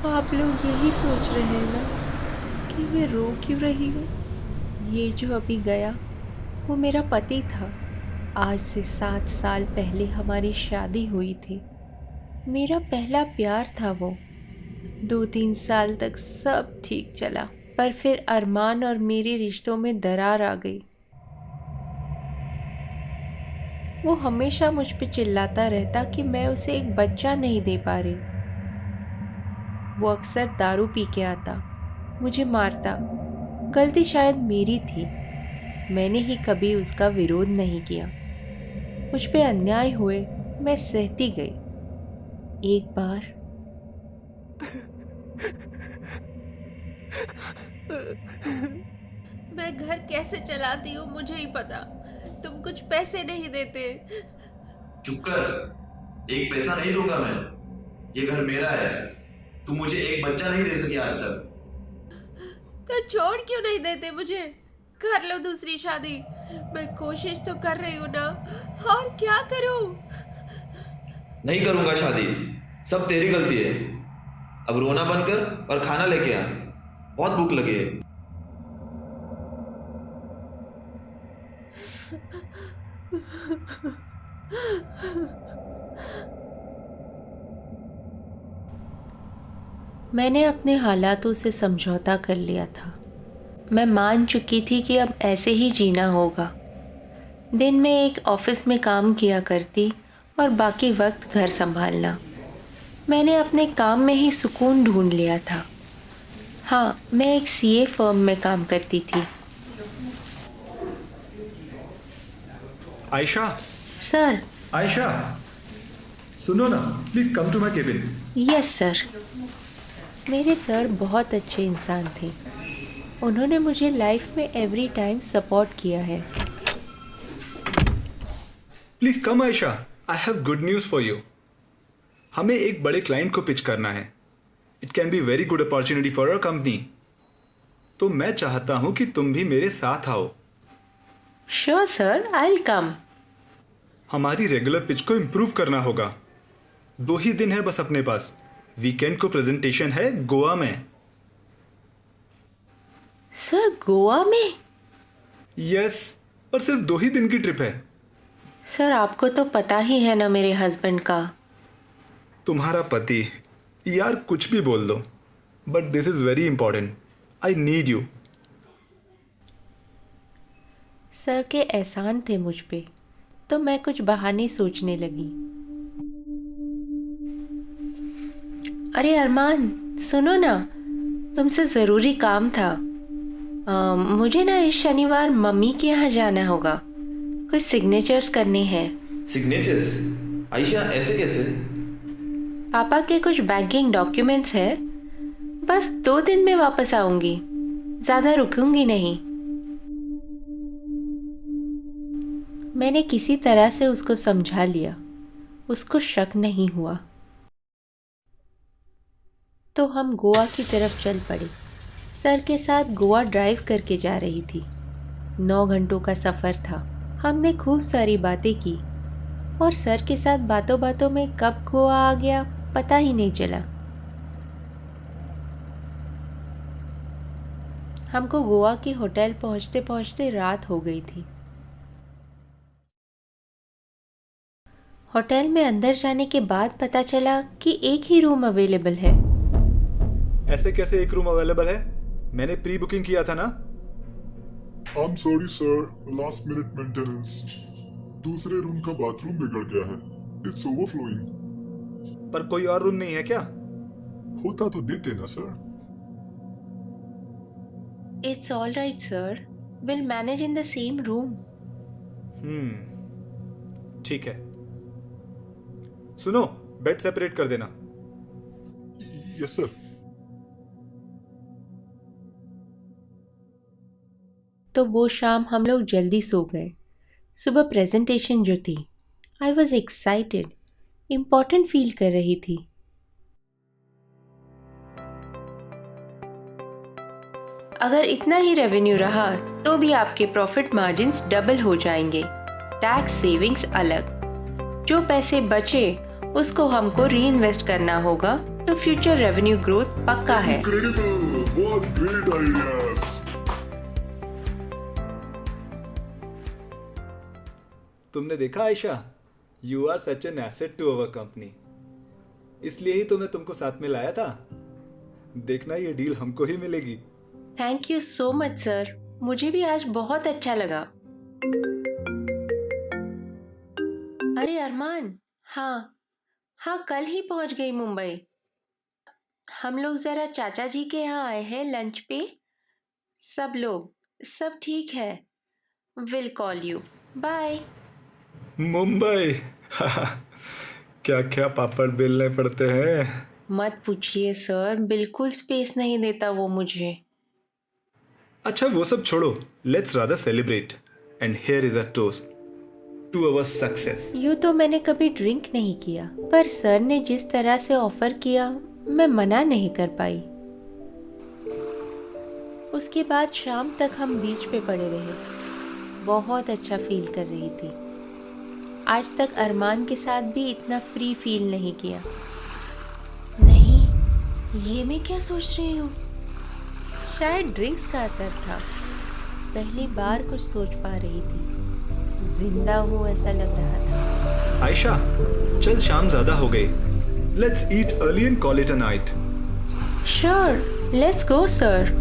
आप लोग यही सोच रहे हैं ना कि मैं रो क्यों रही हूँ? ये जो अभी गया वो मेरा पति था। आज से 7 साल पहले हमारी शादी हुई थी। मेरा पहला प्यार था वो। 2-3 साल तक सब ठीक चला, पर फिर अरमान और मेरे रिश्तों में दरार आ गई। वो हमेशा मुझ पे चिल्लाता रहता कि मैं उसे एक बच्चा नहीं दे पा रही। वो अक्सर दारू पी के आता, मुझे मारता। गलती शायद मेरी थी, मैंने ही कभी उसका विरोध नहीं किया। मुझ पे अन्याय हुए, मैं सहती गई। एक बार मैं घर कैसे चलाती हूँ मुझे ही पता। तुम कुछ पैसे नहीं देते। चुप कर। एक पैसा नहीं दूंगा मैं। ये घर मेरा है। तू मुझे एक बच्चा नहीं दे सकी आज तक। तो छोड़ क्यों नहीं देते मुझे? कर लो दूसरी शादी। मैं कोशिश तो कर रही हूँ ना, और क्या करूँ? नहीं करूंगा शादी। सब तेरी गलती है। अब रोना बंद कर और खाना लेके आ। बहुत भूख लगी है। मैंने अपने हालातों से समझौता कर लिया था। मैं मान चुकी थी कि अब ऐसे ही जीना होगा। दिन में एक ऑफिस में काम किया करती और बाकी वक्त घर संभालना। मैंने अपने काम में ही सुकून ढूंढ लिया था। हाँ, मैं एक सीए फर्म में काम करती थी। आयशा, सर। आयशा, सुनो ना, please come to my cabin. Yes sir. मेरे सर बहुत अच्छे इंसान थे। उन्होंने मुझे लाइफ में एवरी टाइम सपोर्ट किया है। Please come Ayesha, I have good news for you. हमें एक बड़े क्लाइंट को पिच करना है। It can be very good opportunity for our company. तो मैं चाहता हूं कि तुम भी मेरे साथ आओ। Sure sir, I will come. हमारी रेगुलर पिच को इम्प्रूव करना होगा। 2 ही दिन है बस अपने पास। वीकेंड को प्रेजेंटेशन है गोवा में। सर, गोवा में? यस, पर सिर्फ 2 ही दिन की ट्रिप है। सर, आपको तो पता ही है ना मेरे हस्बैंड का। तुम्हारा पति, यार कुछ भी बोल दो, but this is very important. I need you. Sir के एहसान थे मुझ पे, तो मैं कुछ बहाने सोचने लगी। अरे अरमान, सुनो ना, तुमसे ज़रूरी काम था। मुझे ना इस शनिवार मम्मी के यहाँ जाना होगा। कुछ सिग्नेचर्स करने हैं। सिग्नेचर्स? आयशा, ऐसे कैसे? पापा के कुछ बैंकिंग डॉक्यूमेंट्स हैं। बस 2 दिन में वापस आऊंगी, ज़्यादा रुकूंगी नहीं। मैंने किसी तरह से उसको समझा लिया। उसको शक नहीं हुआ। तो हम गोवा की तरफ चल पड़े। सर के साथ गोवा ड्राइव करके जा रही थी। 9 घंटों का सफ़र था। हमने खूब सारी बातें की और सर के साथ बातों बातों में कब गोवा आ गया पता ही नहीं चला। हमको गोवा के होटल पहुंचते पहुंचते रात हो गई थी। होटल में अंदर जाने के बाद पता चला कि एक ही रूम अवेलेबल है। ऐसे कैसे एक रूम अवेलेबल है? मैंने प्री बुकिंग किया था ना। I'm sorry sir, last minute maintenance. दूसरे रूम का बाथरूम बिगड़ गया है। It's overflowing. पर कोई और रूम नहीं है क्या? होता तो देते ना sir. It's all right, sir. We'll manage in the same room. ठीक है। सुनो, बेड सेपरेट कर देना। Yes sir. तो वो शाम हम लोग जल्दी सो गए। सुबह प्रेजेंटेशन जो थी, I was excited, important feel कर रही थी। अगर इतना ही रेवेन्यू रहा तो भी आपके प्रॉफिट मार्जिन्स डबल हो जाएंगे, टैक्स सेविंग्स अलग। जो पैसे बचे उसको हमको री इन्वेस्ट करना होगा, तो फ्यूचर रेवेन्यू ग्रोथ पक्का है। Incredible! What great ideas! तुमने देखा Ayesha, you are such an asset to our company. इसलिए ही तो मैं तुमको साथ में लाया था। देखना ये डील हमको ही मिलेगी। Thank you so much sir, मुझे भी आज बहुत अच्छा लगा। अरे अरमान, हाँ कल ही पहुंच गई मुंबई। हम लोग जरा चाचा जी के यहाँ आए हैं लंच पे। सब ठीक है। Will call you. Bye. Mumbai क्या क्या पापड़ बेलने पड़ते हैं। मत पूछिए सर, बिल्कुल स्पेस नहीं देता वो मुझे। अच्छा वो सब छोड़ो, let's rather celebrate and here is a toast to our success. यूँ तो मैंने कभी ड्रिंक नहीं किया, पर सर ने जिस तरह से ऑफर किया मैं मना नहीं कर पाई। उसके बाद शाम तक हम बीच पे पड़े रहे। बहुत अच्छा फील कर रही थी। आज तक अरमान के साथ भी इतना फ्री फील नहीं किया। नहीं, ये मैं क्या सोच रही हूँ? शायद ड्रिंक्स का असर था। पहली बार कुछ सोच पा रही थी। जिंदा हूँ ऐसा लग रहा था। आयशा, चल शाम ज्यादा हो गई। Let's eat early and call it a night. Sure, let's go sir.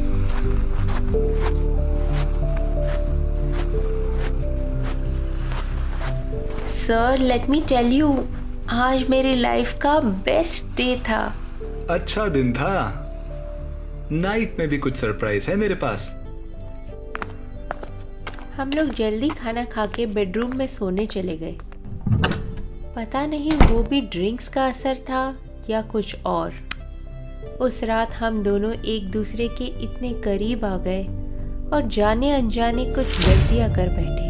Sir let me tell you, आज मेरी लाइफ का बेस्ट डे था। अच्छा दिन था। नाइट में भी कुछ सरप्राइज है मेरे पास। हम लोग जल्दी खाना खा के बेडरूम में सोने चले गए। पता नहीं वो भी ड्रिंक्स का असर था या कुछ और। उस रात हम दोनों एक दूसरे के इतने करीब आ गए और जाने अनजाने कुछ गलतियां कर बैठे।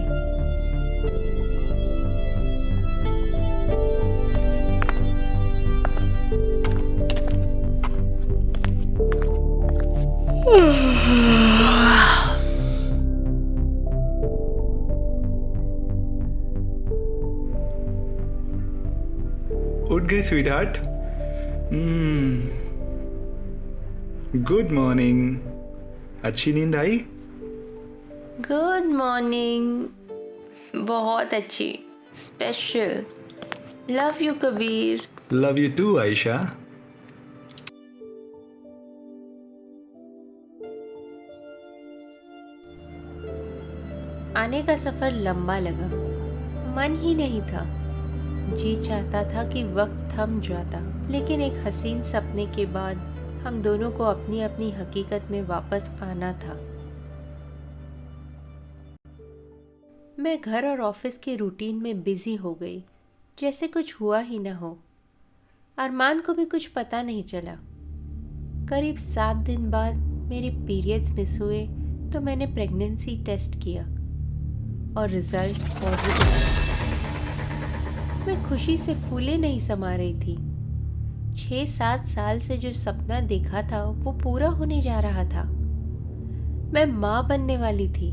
उठ गई स्वीटहार्ट? Good morning. अच्छी नींद आई? Good morning. बहुत अच्छी, special. Love you Kabir. Love you too Ayesha. आने का सफर लंबा लगा। मन ही नहीं था। जी चाहता था कि वक्त थम जाता, लेकिन एक हसीन सपने के बाद हम दोनों को अपनी अपनी हकीकत में वापस आना था। मैं घर और ऑफिस के रूटीन में बिजी हो गई, जैसे कुछ हुआ ही न हो। अरमान को भी कुछ पता नहीं चला। करीब 7 दिन बाद मेरे पीरियड्स मिस हुए तो मैंने प्रेगनेंसी टेस्ट किया और रिजल्ट पॉजिटिव। मैं खुशी से फूले नहीं समा रही थी। 6-7 साल से जो सपना देखा था वो पूरा होने जा रहा था। मैं माँ बनने वाली थी।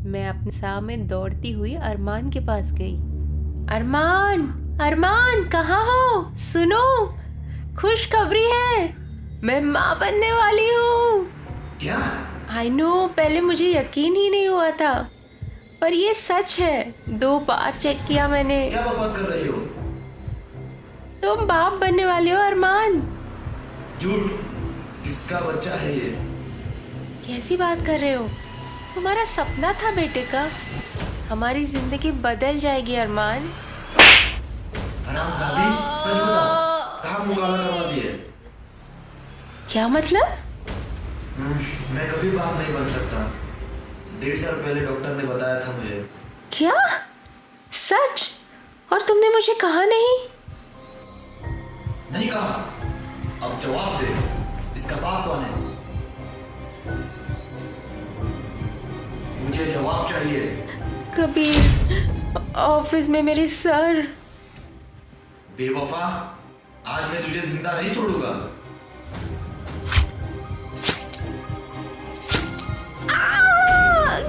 मैं अपने साह में दौड़ती हुई अरमान के पास गई। अरमान कहाँ हो? सुनो, खुशखबरी है, मैं माँ बनने वाली हूँ। क्या? आई नो, पहले मुझे यकीन ही नहीं हुआ था, पर ये सच है। 2 बार चेक किया मैंने। क्या बकवास कर रही हो? तुम बाप बनने वाले हो अरमान। झूठ। किसका बच्चा है ये? कैसी बात कर रहे हो? तुम्हारा सपना था बेटे का। हमारी जिंदगी बदल जाएगी अरमान। हरामजादी, सच बता, कहाँ मुकाबला करवा दिए? क्या मतलब? मैं कभी बाप नहीं बन सकता। 1.5 साल पहले डॉक्टर ने बताया था मुझे। क्या? सच? और तुमने मुझे कहा नहीं? नहीं कहा। अब जवाब दे, इसका बाप कौन है? मुझे जवाब चाहिए। कबीर, ऑफिस में मेरे सर। बेवफा, आज मैं तुझे जिंदा नहीं छोड़ूंगा।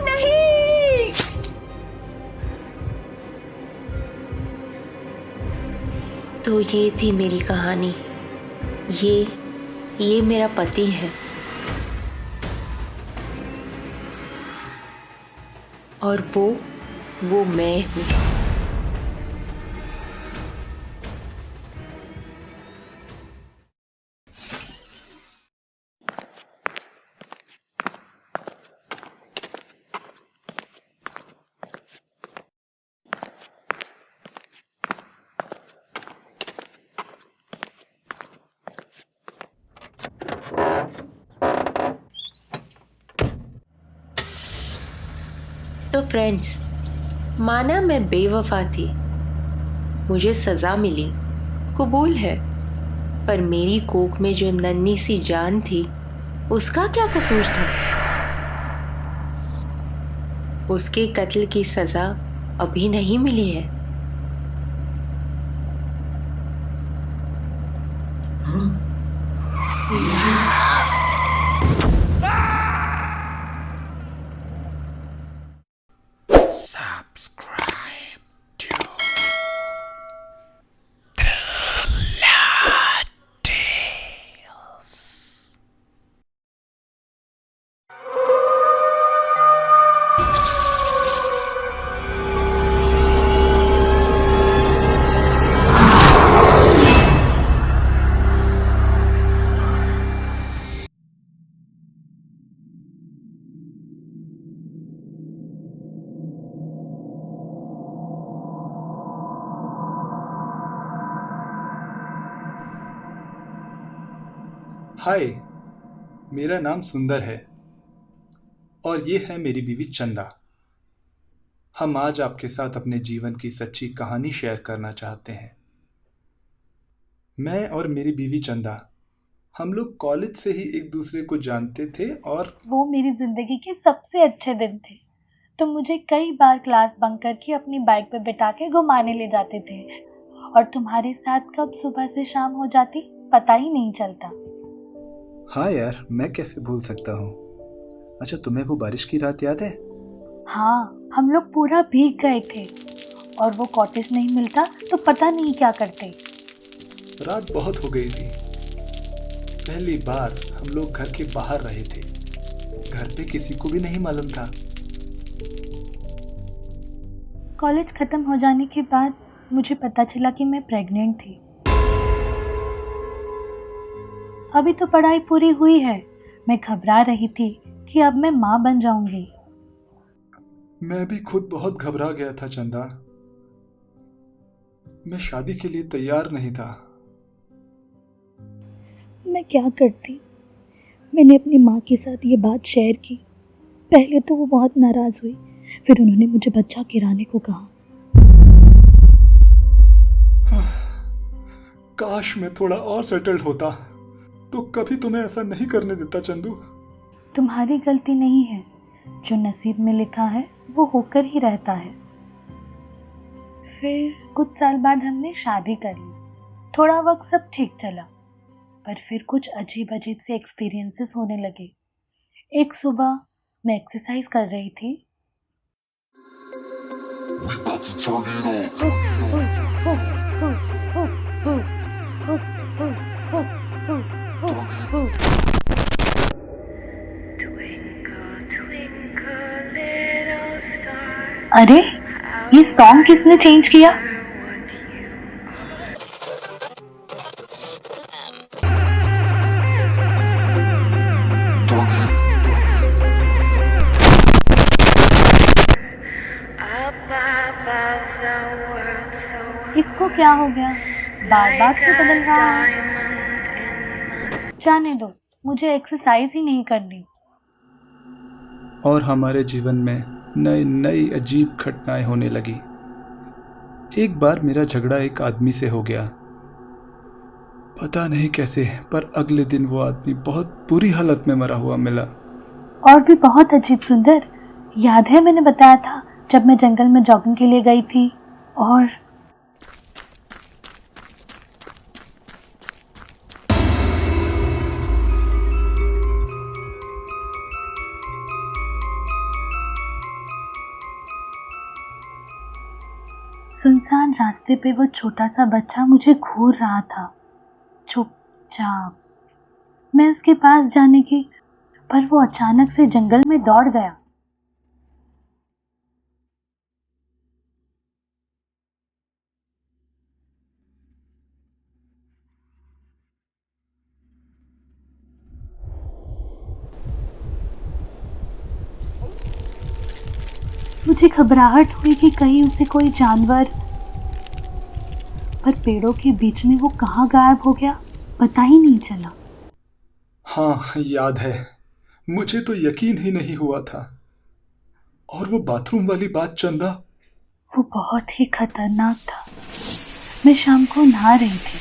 नहीं। तो ये थी मेरी कहानी। ये मेरा पति है और वो मैं हूँ। तो फ्रेंड्स, माना मैं बेवफा थी, मुझे सज़ा मिली, कबूल है, पर मेरी कोख में जो नन्ही सी जान थी उसका क्या कसूर था? उसके कत्ल की सज़ा अभी नहीं मिली है। हाय, मेरा नाम सुंदर है और ये है मेरी बीवी चंदा। हम आज आपके साथ अपने जीवन की सच्ची कहानी शेयर करना चाहते हैं। मैं और मेरी बीवी चंदा, हम लोग कॉलेज से ही एक दूसरे को जानते थे और वो मेरी जिंदगी के सबसे अच्छे दिन थे। तुम मुझे कई बार क्लास बंक करके अपनी बाइक पे बिठा के घुमाने ले जाते थे और तुम्हारे साथ कब सुबह से शाम हो जाती पता ही नहीं चलता। हाँ यार, मैं कैसे भूल सकता हूँ। अच्छा, तुम्हें वो बारिश की रात याद है? हाँ, हम लोग पूरा भीग गए थे और वो कॉटेज नहीं मिलता तो पता नहीं क्या करते। रात बहुत हो गई थी। पहली बार हम लोग घर के बाहर रहे थे। घर पे किसी को भी नहीं मालूम था। कॉलेज खत्म हो जाने के बाद मुझे पता चला कि मैं प्रेग्नेंट थी। अभी तो पढ़ाई पूरी हुई है। मैं घबरा रही थी कि अब मैं माँ बन जाऊंगी। मैं भी खुद बहुत घबरा गया था चंदा। मैं शादी के लिए तैयार नहीं था। मैं क्या करती? मैंने अपनी माँ के साथ ये बात शेयर की। पहले तो वो बहुत नाराज हुई, फिर उन्होंने मुझे बच्चा गिराने को कहा। काश मैं थोड़ा और सेटल्ड होता तो कभी तुम्हें ऐसा नहीं करने देता चंदू। तुम्हारी गलती नहीं है। जो नसीब में लिखा है वो होकर ही रहता है। फिर कुछ साल बाद हमने शादी कर ली। थोड़ा वक्त सब ठीक चला, पर फिर कुछ अजीब अजीब से एक्सपीरियंसेस होने लगे। एक सुबह मैं एक्सरसाइज कर रही थी। अरे, ये सॉन्ग किसने चेंज किया? इसको क्या हो गया? बार बार क्यों बदल रहा है? जाने दो, मुझे एक्सरसाइज ही नहीं करनी। और हमारे जीवन में नई नई अजीब घटनाएं होने लगी। एक बार मेरा झगड़ा एक आदमी से हो गया। पता नहीं कैसे, पर अगले दिन वो आदमी बहुत बुरी हालत में मरा हुआ मिला। और भी बहुत अजीब सुंदर। याद है मैंने बताया था जब मैं जंगल में जॉगिंग के लिए गई थी और सुनसान रास्ते पे वो छोटा सा बच्चा मुझे घूर रहा था, चुपचाप। मैं उसके पास जाने की, पर वो अचानक से जंगल में दौड़ गया। मुझे घबराहट हुई कि कहीं उसे कोई जानवर, पर पेड़ों के बीच में वो कहाँ गायब हो गया पता ही नहीं चला। हाँ, याद है। मुझे तो यकीन ही नहीं हुआ था। और वो बाथरूम वाली बात चंदा? वो बहुत ही खतरनाक था। मैं शाम को नहा रही थी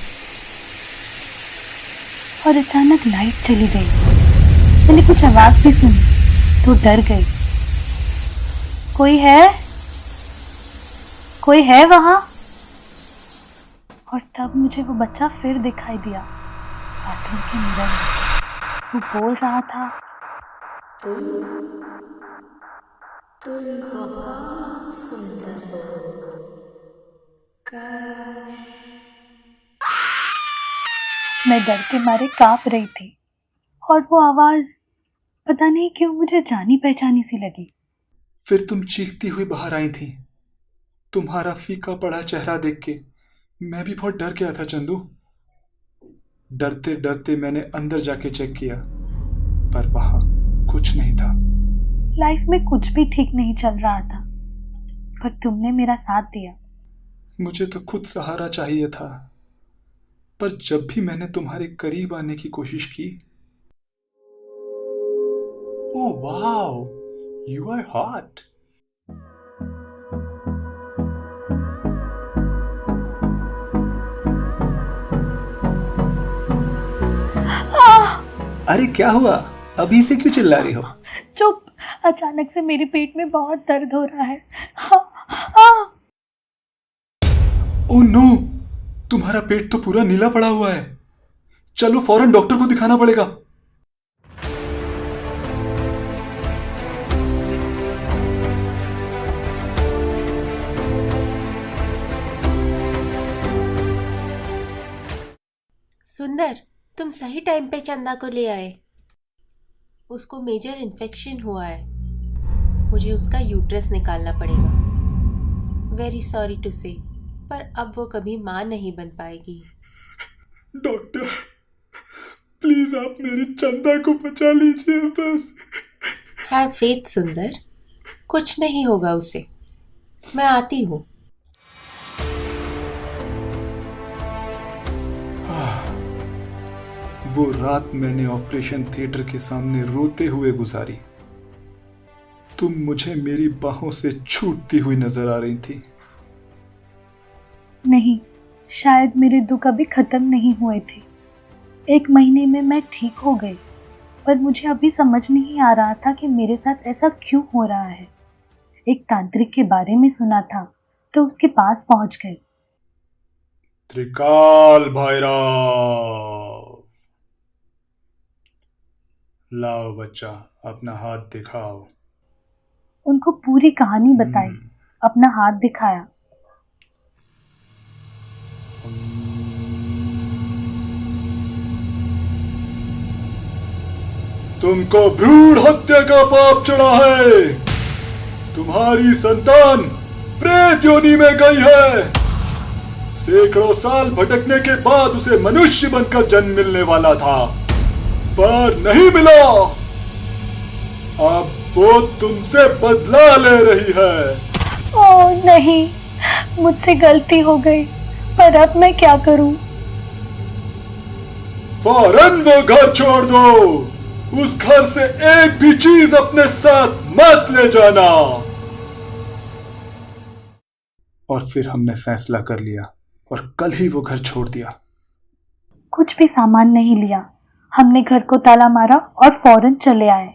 और अचानक लाइट चली गई। मैंने कुछ आवाज भी सुनी तो डर गई। कोई है? कोई है वहां? और तब मुझे वो बच्चा फिर दिखाई दिया, बाथरूम के मिरर में। वो बोल रहा था, मैं डर के मारे कांप रही थी और वो आवाज पता नहीं क्यों मुझे जानी पहचानी सी लगी। फिर तुम चीखती हुई बाहर आई थी। तुम्हारा फीका पड़ा चेहरा देख के मैं भी बहुत डर गया था चंदू। डरते डरते मैंने अंदर जाके चेक किया, पर वहां कुछ नहीं था। लाइफ में कुछ भी ठीक नहीं चल रहा था, पर तुमने मेरा साथ दिया। मुझे तो खुद सहारा चाहिए था, पर जब भी मैंने तुम्हारे करीब आने की कोशिश की। Oh wow, you are hot. अरे क्या हुआ? अभी से क्यों चिल्ला रही हो? चुप। अचानक से मेरे पेट में बहुत दर्द हो रहा है। हाँ, हाँ। ओह नो, तुम्हारा पेट तो पूरा नीला पड़ा हुआ है। चलो फौरन डॉक्टर को दिखाना पड़ेगा। सुंदर, तुम सही टाइम पे चंदा को ले आए। उसको मेजर इन्फेक्शन हुआ है। मुझे उसका यूट्रस निकालना पड़ेगा। वेरी सॉरी टू से, पर अब वो कभी माँ नहीं बन पाएगी। डॉक्टर, प्लीज आप मेरी चंदा को बचा लीजिए बस। हैव फेथ सुंदर, कुछ नहीं होगा उसे। मैं आती हूँ। वो रात मैंने ऑपरेशन थिएटर के सामने रोते हुए गुजारी। तुम मुझे मेरी बाहों से छूटती हुई नजर आ रही थी। नहीं, शायद मेरे दुख अभी खत्म नहीं हुए थे। 1 महीने में मैं ठीक हो गई, पर मुझे अभी समझ नहीं आ रहा था कि मेरे साथ ऐसा क्यों हो रहा है। एक तांत्रिक के बारे में सुना था तो उसके पास पहुंच गए। त्रिकाल भैरव, लाओ बच्चा, अपना हाथ दिखाओ। उनको पूरी कहानी बताई, अपना हाथ दिखाया। तुमको भ्रूण हत्या का पाप चढ़ा है। तुम्हारी संतान प्रेत योनि में गई है। सैकड़ों साल भटकने के बाद उसे मनुष्य बनकर जन्म मिलने वाला था, पर नहीं मिला। अब वो तुमसे बदला ले रही है। ओह नहीं, मुझसे गलती हो गई, पर अब मैं क्या करूं? फौरन वो घर छोड़ दो। उस घर से एक भी चीज अपने साथ मत ले जाना। और फिर हमने फैसला कर लिया और कल ही वो घर छोड़ दिया। कुछ भी सामान नहीं लिया। हमने घर को ताला मारा और फौरन चले आए।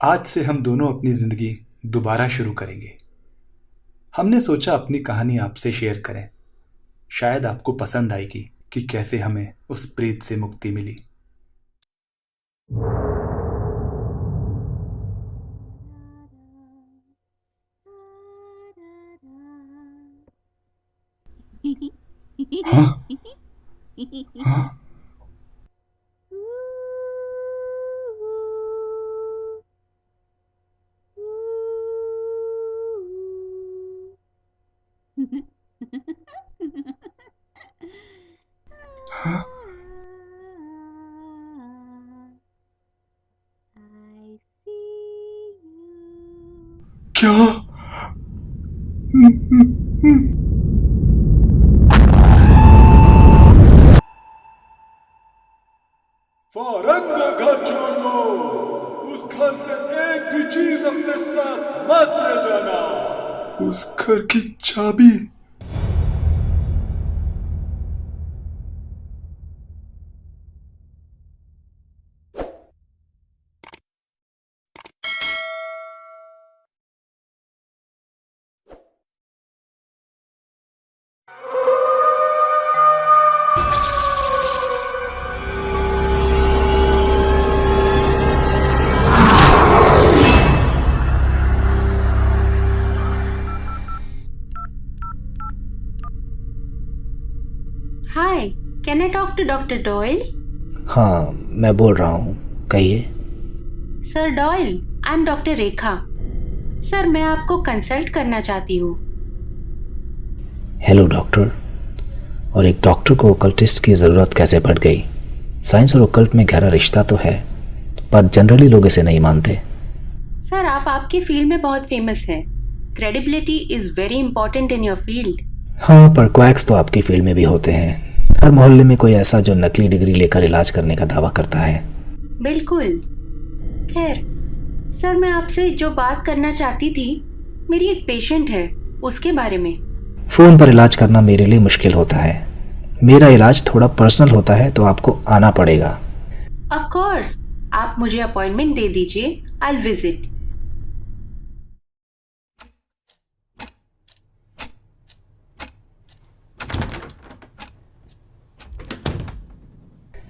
आज से हम दोनों अपनी जिंदगी दोबारा शुरू करेंगे। हमने सोचा अपनी कहानी आपसे शेयर करें। शायद आपको पसंद आएगी कि कैसे हमें उस प्रेत से मुक्ति मिली। हाँ? हाँ? हाँ? क्या? फौरन वो घर छोड़ दो। उस घर से एक भी चीज अपने साथ मत ले जाना। उस घर की चाबी। Hi, can I talk to doctor Doyle? हाँ, मैं बोल रहा हूँ, कहिए। Sir Doyle, I am doctor Rekha. Sir, मैं आपको कंसल्ट करना चाहती हूँ। Hello doctor. और एक डॉक्टर को ओकल्टिस्ट की ज़रूरत कैसे पड़ गई? साइंस और ओकल्ट में गहरा रिश्ता तो है, पर जनरली लोग इसे नहीं मानते। सर, आप आपकी फील्ड में बहुत फेमस हैं। Credibility is very important in your field. हाँ, पर क्वैक्स तो आपकी फील्ड में भी होते हैं। हर मोहल्ले में कोई ऐसा जो नकली डिग्री लेकर इलाज करने का दावा करता है। बिल्कुल। खैर, सर, मैं आपसे जो बात करना चाहती थी, मेरी एक पेशेंट है, उसके बारे में। फ़ोन पर इलाज करना मेरे लिए मुश्किल होता है। मेरा इलाज थोड़ा पर्सनल होता है, तो आपको आना पड़ेगा। ऑफ कोर्स, आप मुझे अपॉइंटमेंट दे दीजिए, I will visit.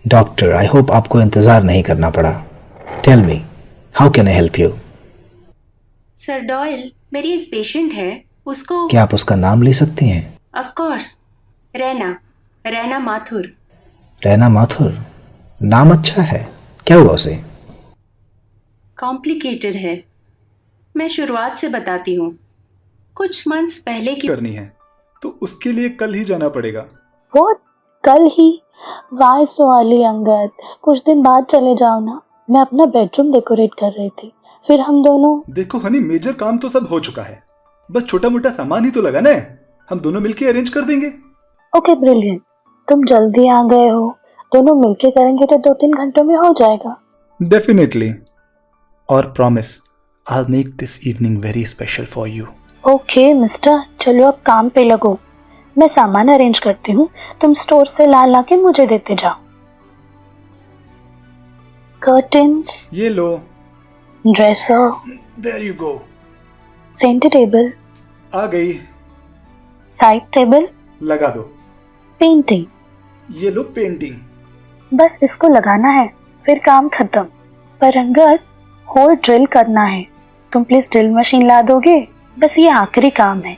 Doctor, I hope आपको इंतज़ार नहीं करना पड़ा। Tell me, how can I help you? Sir Doyle, मेरी एक पेशेंट है, उसको। क्या आप उसका नाम ले सकती हैं? Of course, Raina Mathur. रैना माथुर? नाम अच्छा है। क्या हुआ उसे? कॉम्प्लिकेटेड है। मैं शुरुआत से बताती हूँ। कुछ मंथ्स पहले की करनी है तो उसके लिए कल ही जाना पड़ेगा। वो कल ही? वाह सोआली अंगद, कुछ दिन बाद चले जाओ ना। मैं अपना बेडरूम डेकोरेट कर रही थी, फिर हम दोनों। देखो हनी, मेजर काम तो सब हो चुका है, बस छोटा मोटा सामान ही तो लगाना है। हम दोनों मिलके अरेंज कर देंगे। ओके ब्रिलियंट, तुम जल्दी आ गए हो। दोनों मिलके करेंगे तो 2-3 घंटों में हो जाएगा। डेफिनेटली। और promise, I will make this evening very special for you. Okay mister, चलो अब काम पे लगो। मैं सामान अरेंज करती हूँ, तुम स्टोर से ला के मुझे देते जाओ। कर्टन्स, ये लो। Dresser, there you go. Centre table, आ गई। साइड टेबल, लगा दो। पेंटिंग। ये लो पेंटिंग। बस इसको लगाना है, फिर काम खत्म। पर अंगद, होल ड्रिल करना है। तुम प्लीज ड्रिल मशीन ला दोगे? बस ये आखिरी काम है,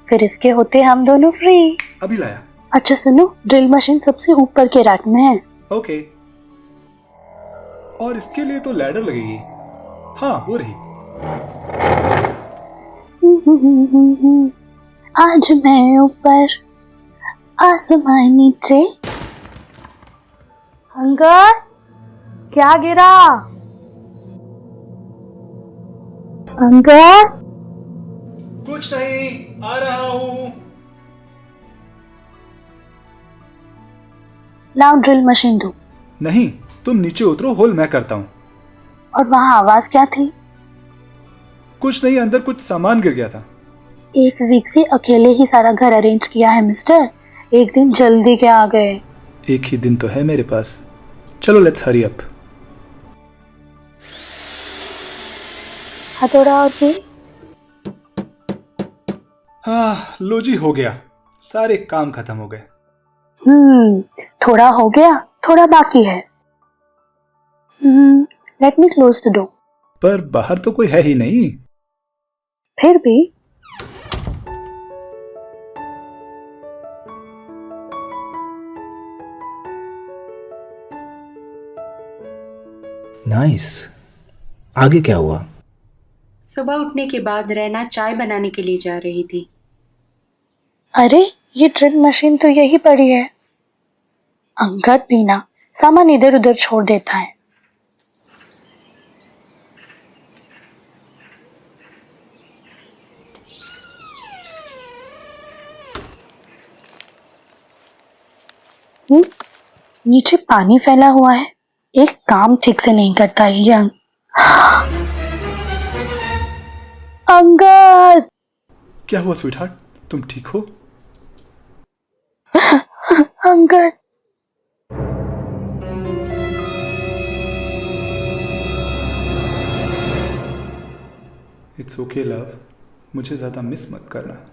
फिर इसके होते हम दोनों फ्री। अभी लाया। अच्छा सुनो, ड्रिल मशीन सबसे ऊपर के रैक में है। ओके। और इसके लिए तो लैडर लगेगी। हाँ, वो रही। आज मैं ऊपर, आसमान नीचे। अंगद, क्या गिरा? अंगद, कुछ नहीं, आ रहा हूँ। लाओ ड्रिल मशीन दो। नहीं, तुम नीचे उतरो, होल मैं करता हूँ। और वहाँ आवाज क्या थी? कुछ नहीं, अंदर कुछ सामान गिर गया था। एक वीक से अकेले ही सारा घर अरेंज किया है मिस्टर, एक दिन जल्दी क्या आ गए। एक ही दिन तो है मेरे पास। चलो लेट्स हरी अप। हथौड़ा और की? हाँ, लो जी, हो गया। सारे काम खत्म हो गए। थोड़ा हो गया, थोड़ा बाकी है। Let me close the door. पर बाहर तो कोई है ही नहीं। फिर भी। नाइस। आगे क्या हुआ? सुबह उठने के बाद रैना चाय बनाने के लिए जा रही थी। अरे ये ड्रिल मशीन तो यही पड़ी है। अंगद भी ना सामान इधर उधर छोड़ देता है। नीचे पानी फैला हुआ है। एक काम ठीक से नहीं करता है ये अंगद। क्या हुआ स्वीटहार्ट, तुम ठीक हो? अंगद इट्स ओके लव, मुझे ज़्यादा मिस मत करना।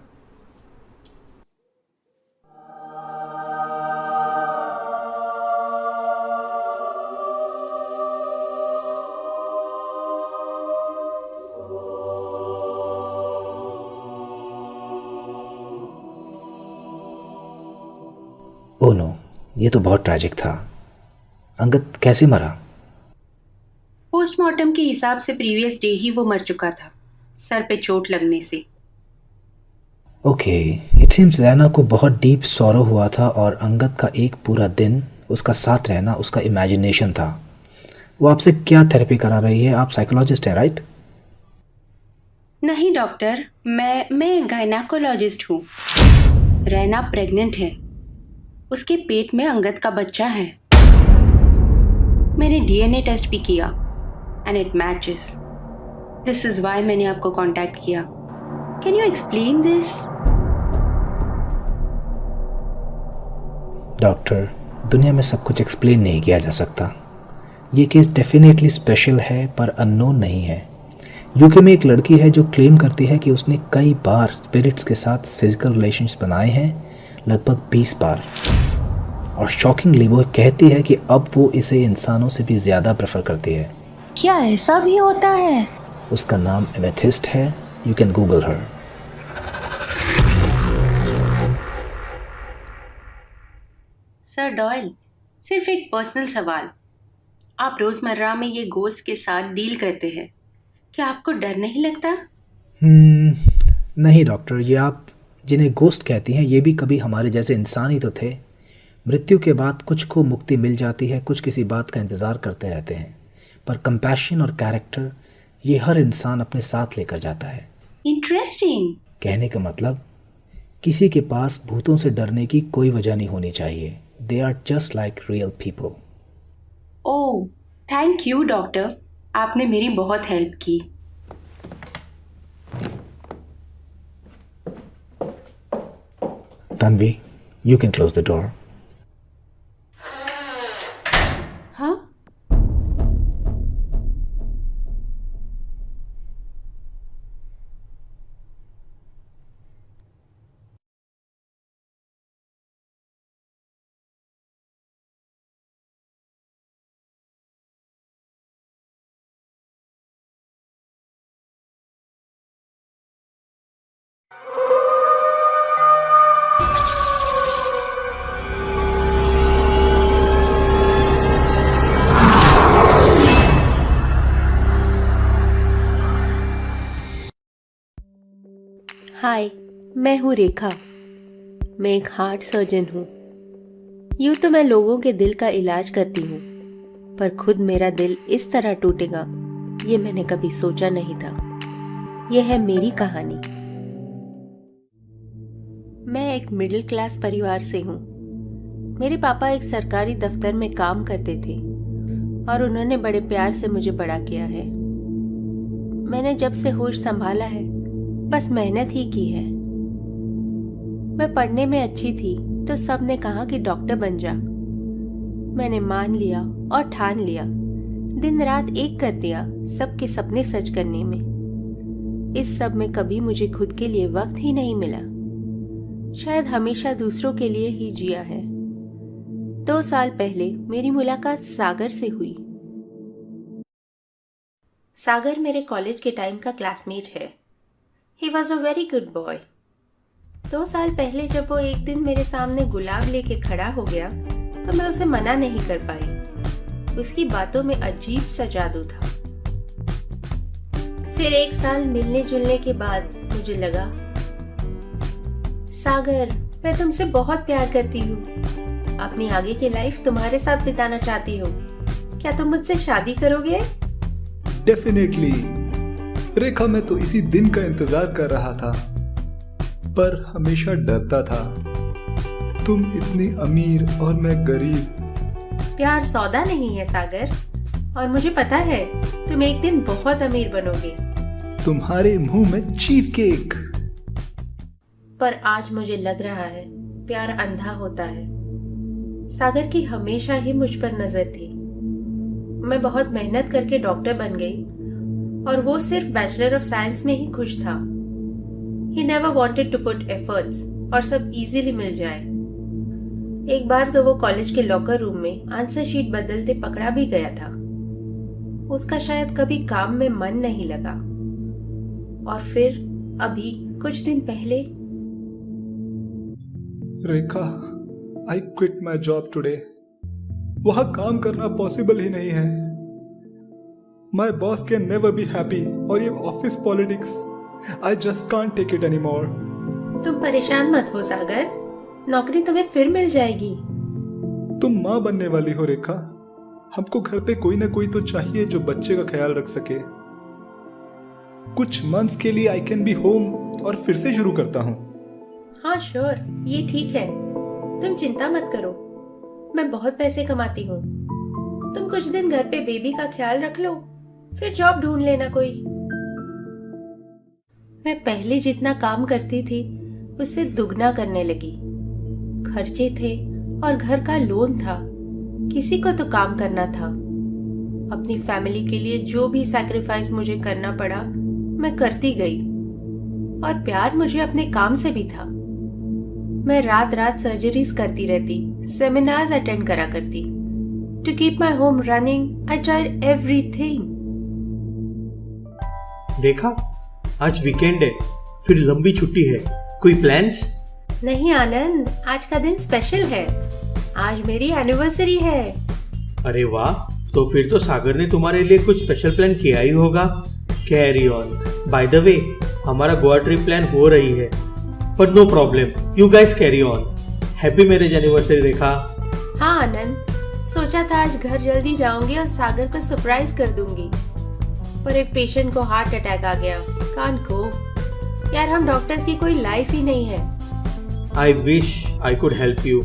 ओह नो, ये तो बहुत ट्रैजिक था। अंगद कैसे मरा? पोस्टमार्टम के हिसाब से प्रीवियस डे ही वो मर चुका था, सर पे चोट लगने से। ओके, इट सीम्स रैना को बहुत डीप सॉरो हुआ था और अंगद का एक पूरा दिन उसका साथ रहना उसका इमेजिनेशन था। वो आपसे क्या थेरेपी करा रही है? आप साइकोलॉजिस्ट हैं, राइट? नहीं डॉक्टर, मैं गायनाकोलॉजिस्ट हूँ। रैना प्रेग्नेंट है, उसके पेट में अंगद का बच्चा है। मैंने डीएनए टेस्ट भी किया and it matches. This is why मैंने आपको कांटेक्ट किया। Can you explain this? Doctor, दुनिया में सब कुछ एक्सप्लेन नहीं किया जा सकता। ये केस डेफिनेटली स्पेशल है पर अननोन नहीं है। यूके में एक लड़की है जो क्लेम करती है कि उसने कई बार स्पिरिट्स के साथ फिजिकल रिलेशंस बनाए हैं, लगभग 20 बार। और शॉकिंगली वो कहती है कि अब वो इसे इंसानों से भी ज़्यादा प्रेफर करती है। क्या ऐसा भी होता है? उसका नाम एमेथिस्ट है। You can google her. Sir Doyle, सिर्फ एक पर्सनल सवाल। आप रोजमर्रा में ये गोस्ट के साथ डील करते हैं, क्या आपको डर नहीं लगता? नहीं डॉक्टर, ये आप जिन्हें गोस्ट कहती हैं ये भी कभी हमारे जैसे इंसान ही तो थे। मृत्यु के बाद कुछ को मुक्ति मिल जाती है, कुछ किसी बात का इंतज़ार करते रहते हैं, पर कंपैशन और कैरेक्टर ये हर इंसान अपने साथ लेकर जाता है। इंटरेस्टिंग। कहने का मतलब किसी के पास भूतों से डरने की कोई वजह नहीं होनी चाहिए। They are just like real people. Oh, thank you doctor, आपने मेरी बहुत हेल्प की। Tanvi, you can close the door. हाँ? हाय, मैं हूँ रेखा। मैं एक हार्ट सर्जन हूँ। यूँ तो मैं लोगों के दिल का इलाज करती हूँ, पर खुद मेरा दिल इस तरह टूटेगा ये मैंने कभी सोचा नहीं था। यह है मेरी कहानी। मैं एक मिडिल क्लास परिवार से हूँ। मेरे पापा एक सरकारी दफ्तर में काम करते थे और उन्होंने बड़े प्यार से मुझे बड़ा किया है। मैंने जब से होश संभाला है बस मेहनत ही की है। मैं पढ़ने में अच्छी थी तो सब ने कहा कि डॉक्टर बन जा। मैंने मान लिया और ठान लिया। दिन रात एक कर दिया सबके सपने सच करने में। इस सब में कभी मुझे खुद के लिए वक्त ही नहीं मिला। शायद हमेशा दूसरों के लिए ही जिया है। 2 साल पहले मेरी मुलाकात सागर से हुई। सागर मेरे कॉलेज के टाइम का क्लासमेट है। He was a very good boy. 2 साल पहले जब वो एक दिन मेरे सामने गुलाब लेके खड़ा हो गया तो मैं उसे मना नहीं कर पाई। उसकी बातों में अजीब सा जादू था। फिर 1 साल मिलने जुलने के बाद मुझे लगा, सागर, मैं तुमसे बहुत प्यार करती हूँ, अपनी आगे की लाइफ तुम्हारे साथ बिताना चाहती हूँ। क्या तुम मुझसे शादी करोगे? डेफिनेटली रेखा, मैं तो इसी दिन का इंतजार कर रहा था, पर हमेशा डरता था। तुम इतनी अमीर और मैं गरीब। प्यार सौदा नहीं है सागर, और मुझे पता है तुम एक दिन बहुत अमीर बनोगे। तुम्हारे मुंह में चीज केक। पर आज मुझे लग रहा है प्यार अंधा होता है। सागर की हमेशा ही मुझ पर नजर थी। मैं बहुत मेहनत करके डॉक्टर बन गई और वो सिर्फ बैचलर ऑफ साइंस में ही खुश था। He never wanted to put efforts और सब इजीली मिल जाए। एक बार तो वो कॉलेज के लॉकर रूम में आंसर शीट बदलते पकड़ा भी गया था। उसका शायद कभी काम में मन नहीं लगा। और फिर अभी कुछ दिन पहले, Rekha, I quit my job today. वहां काम करना पॉसिबल ही नहीं है। My boss can never be happy, और ये office politics, I just can't take it any more. तुम परेशान मत हो सागर, नौकरी तुम्हें फिर मिल जाएगी। तुम माँ बनने वाली हो रेखा, हमको घर पे कोई ना कोई तो चाहिए जो बच्चे का ख्याल रख सके। कुछ मंथ्स के लिए आई कैन बी होम और फिर से शुरू करता हूँ। हाँ श्योर, ये ठीक है, तुम चिंता मत करो, मैं बहुत पैसे कमाती हूँ। तुम कुछ दिन घर पे बेबी का ख्याल रख लो, फिर जॉब ढूंढ लेना कोई। मैं पहले जितना काम करती थी उससे दुगना करने लगी। खर्चे थे और घर का लोन था, किसी को तो काम करना था। अपनी फैमिली के लिए जो भी सैक्रिफाइस मुझे करना पड़ा मैं करती गई, और प्यार मुझे अपने काम से भी था। मैं रात रात सर्जरीज करती रहती, सेमिनार्स अटेंड करा करती। To keep my home running I tried everything. Rekha, आज वीकेंड है, फिर लंबी छुट्टी है, कोई प्लान्स? नहीं आनंद, आज का दिन स्पेशल है, आज मेरी एनिवर्सरी है। अरे वाह, तो फिर तो सागर ने तुम्हारे लिए कुछ स्पेशल प्लान किया ही होगा। Carry on. By the way, हमारा गोवा ट्रिप प्लान हो रही है, पर no problem, you guys carry on. Happy marriage anniversary Rekha. हाँ आनंद, सोचा था आज घर जल्दी जाऊंगी और सागर को सरप्राइज कर दूंगी, पर एक पेशेंट को हार्ट अटैक आ गया, कांट गो। यार, हम डॉक्टर्स की कोई लाइफ ही नहीं है। I wish I could help you,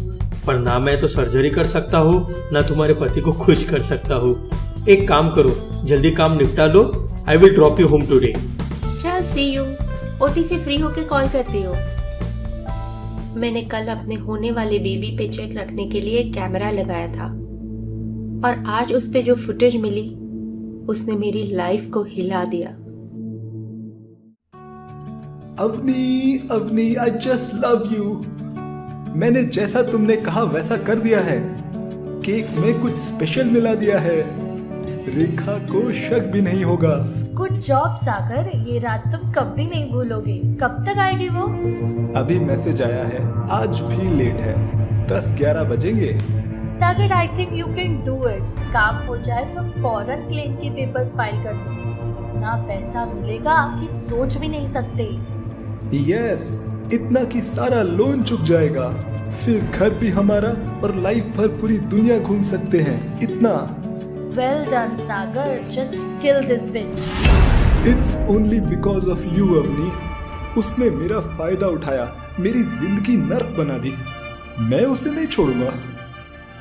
पर ना मैं तो सर्जरी कर सकता हूँ, ना तुम्हारे पति को खुश कर सकता हूँ। एक काम करो, जल्दी काम निपटा लो, I will drop you home today. चल, सी यू। ओटी से फ्री होके कॉल करती हो। मैंने कल अपने होने वाले बेबी पे चेक रखने के लिए एक कैमरा लगाया था, और आज उस पे जो फुटेज मिली उसने मेरी लाइफ को हिला दिया। Avni, Avni, I just love you. मैंने जैसा तुमने कहा वैसा कर दिया है। केक में कुछ स्पेशल मिला दिया है। रेखा को शक भी नहीं होगा। गुड जॉब सागर, ये रात तुम कभी नहीं भूलोगे। कब तक आएगी वो? अभी मैसेज आया है, आज भी लेट है, 10-11 बजेंगे। Sagar, I think you can do it. काम हो जाए तो फौरन क्लेम के पेपर्स फाइल कर दो। इतना पैसा मिलेगा कि सोच भी नहीं सकते। यस, इतना कि सारा लोन चुक जाएगा, फिर घर भी हमारा और लाइफ भर पूरी दुनिया घूम सकते हैं। इतना। Well done Sagar, just kill this bitch. It's only because of you Avni. उसने मेरा फायदा उठाया, मेरी जिंदगी नर्क बना दी। मैं उसे नहीं छोड़ूंगा।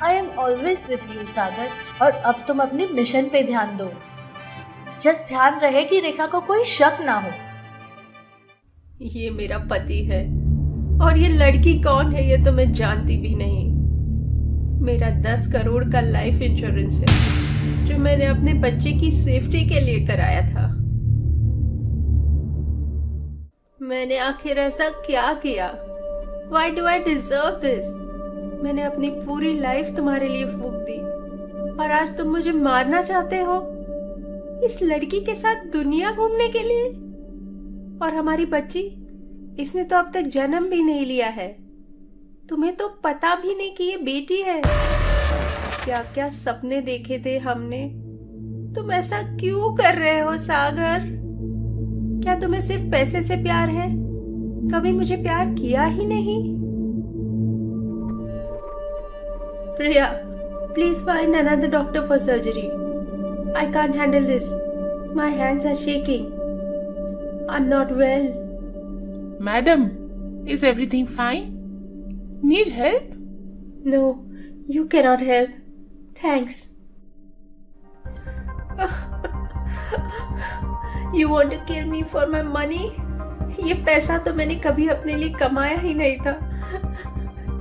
I am always with you Sagar, और अब तुम अपने मिशन पे ध्यान दो। जस्ट ध्यान रहे कि रेखा को कोई शक ना हो। ये मेरा पति है, और ये लड़की कौन है ये तो मैं जानती भी नहीं। मेरा 10 करोड़ का लाइफ इंश्योरेंस है जो मैंने अपने बच्चे की सेफ्टी के लिए कराया था। मैंने आखिर ऐसा क्या किया? Why do I deserve this? मैंने अपनी पूरी लाइफ तुम्हारे लिए फूंक दी, और आज तुम मुझे मारना चाहते हो इस लड़की के साथ दुनिया घूमने के लिए। और हमारी बच्ची, इसने तो अब तक जन्म भी नहीं लिया है। तुम्हें तो पता भी नहीं कि ये बेटी है। क्या क्या सपने देखे थे हमने। तुम ऐसा क्यों कर रहे हो सागर? क्या तुम्हें सिर्फ पैसे से प्यार है? कभी मुझे प्यार किया ही नहीं। प्रिया, please find another doctor for surgery. I can't handle this. My hands are shaking. I'm not well. Madam, is everything fine? Need help? No, you cannot help. Thanks. You want to kill me for my money? ये पैसा तो मैंने कभी अपने लिए कमाया ही नहीं था।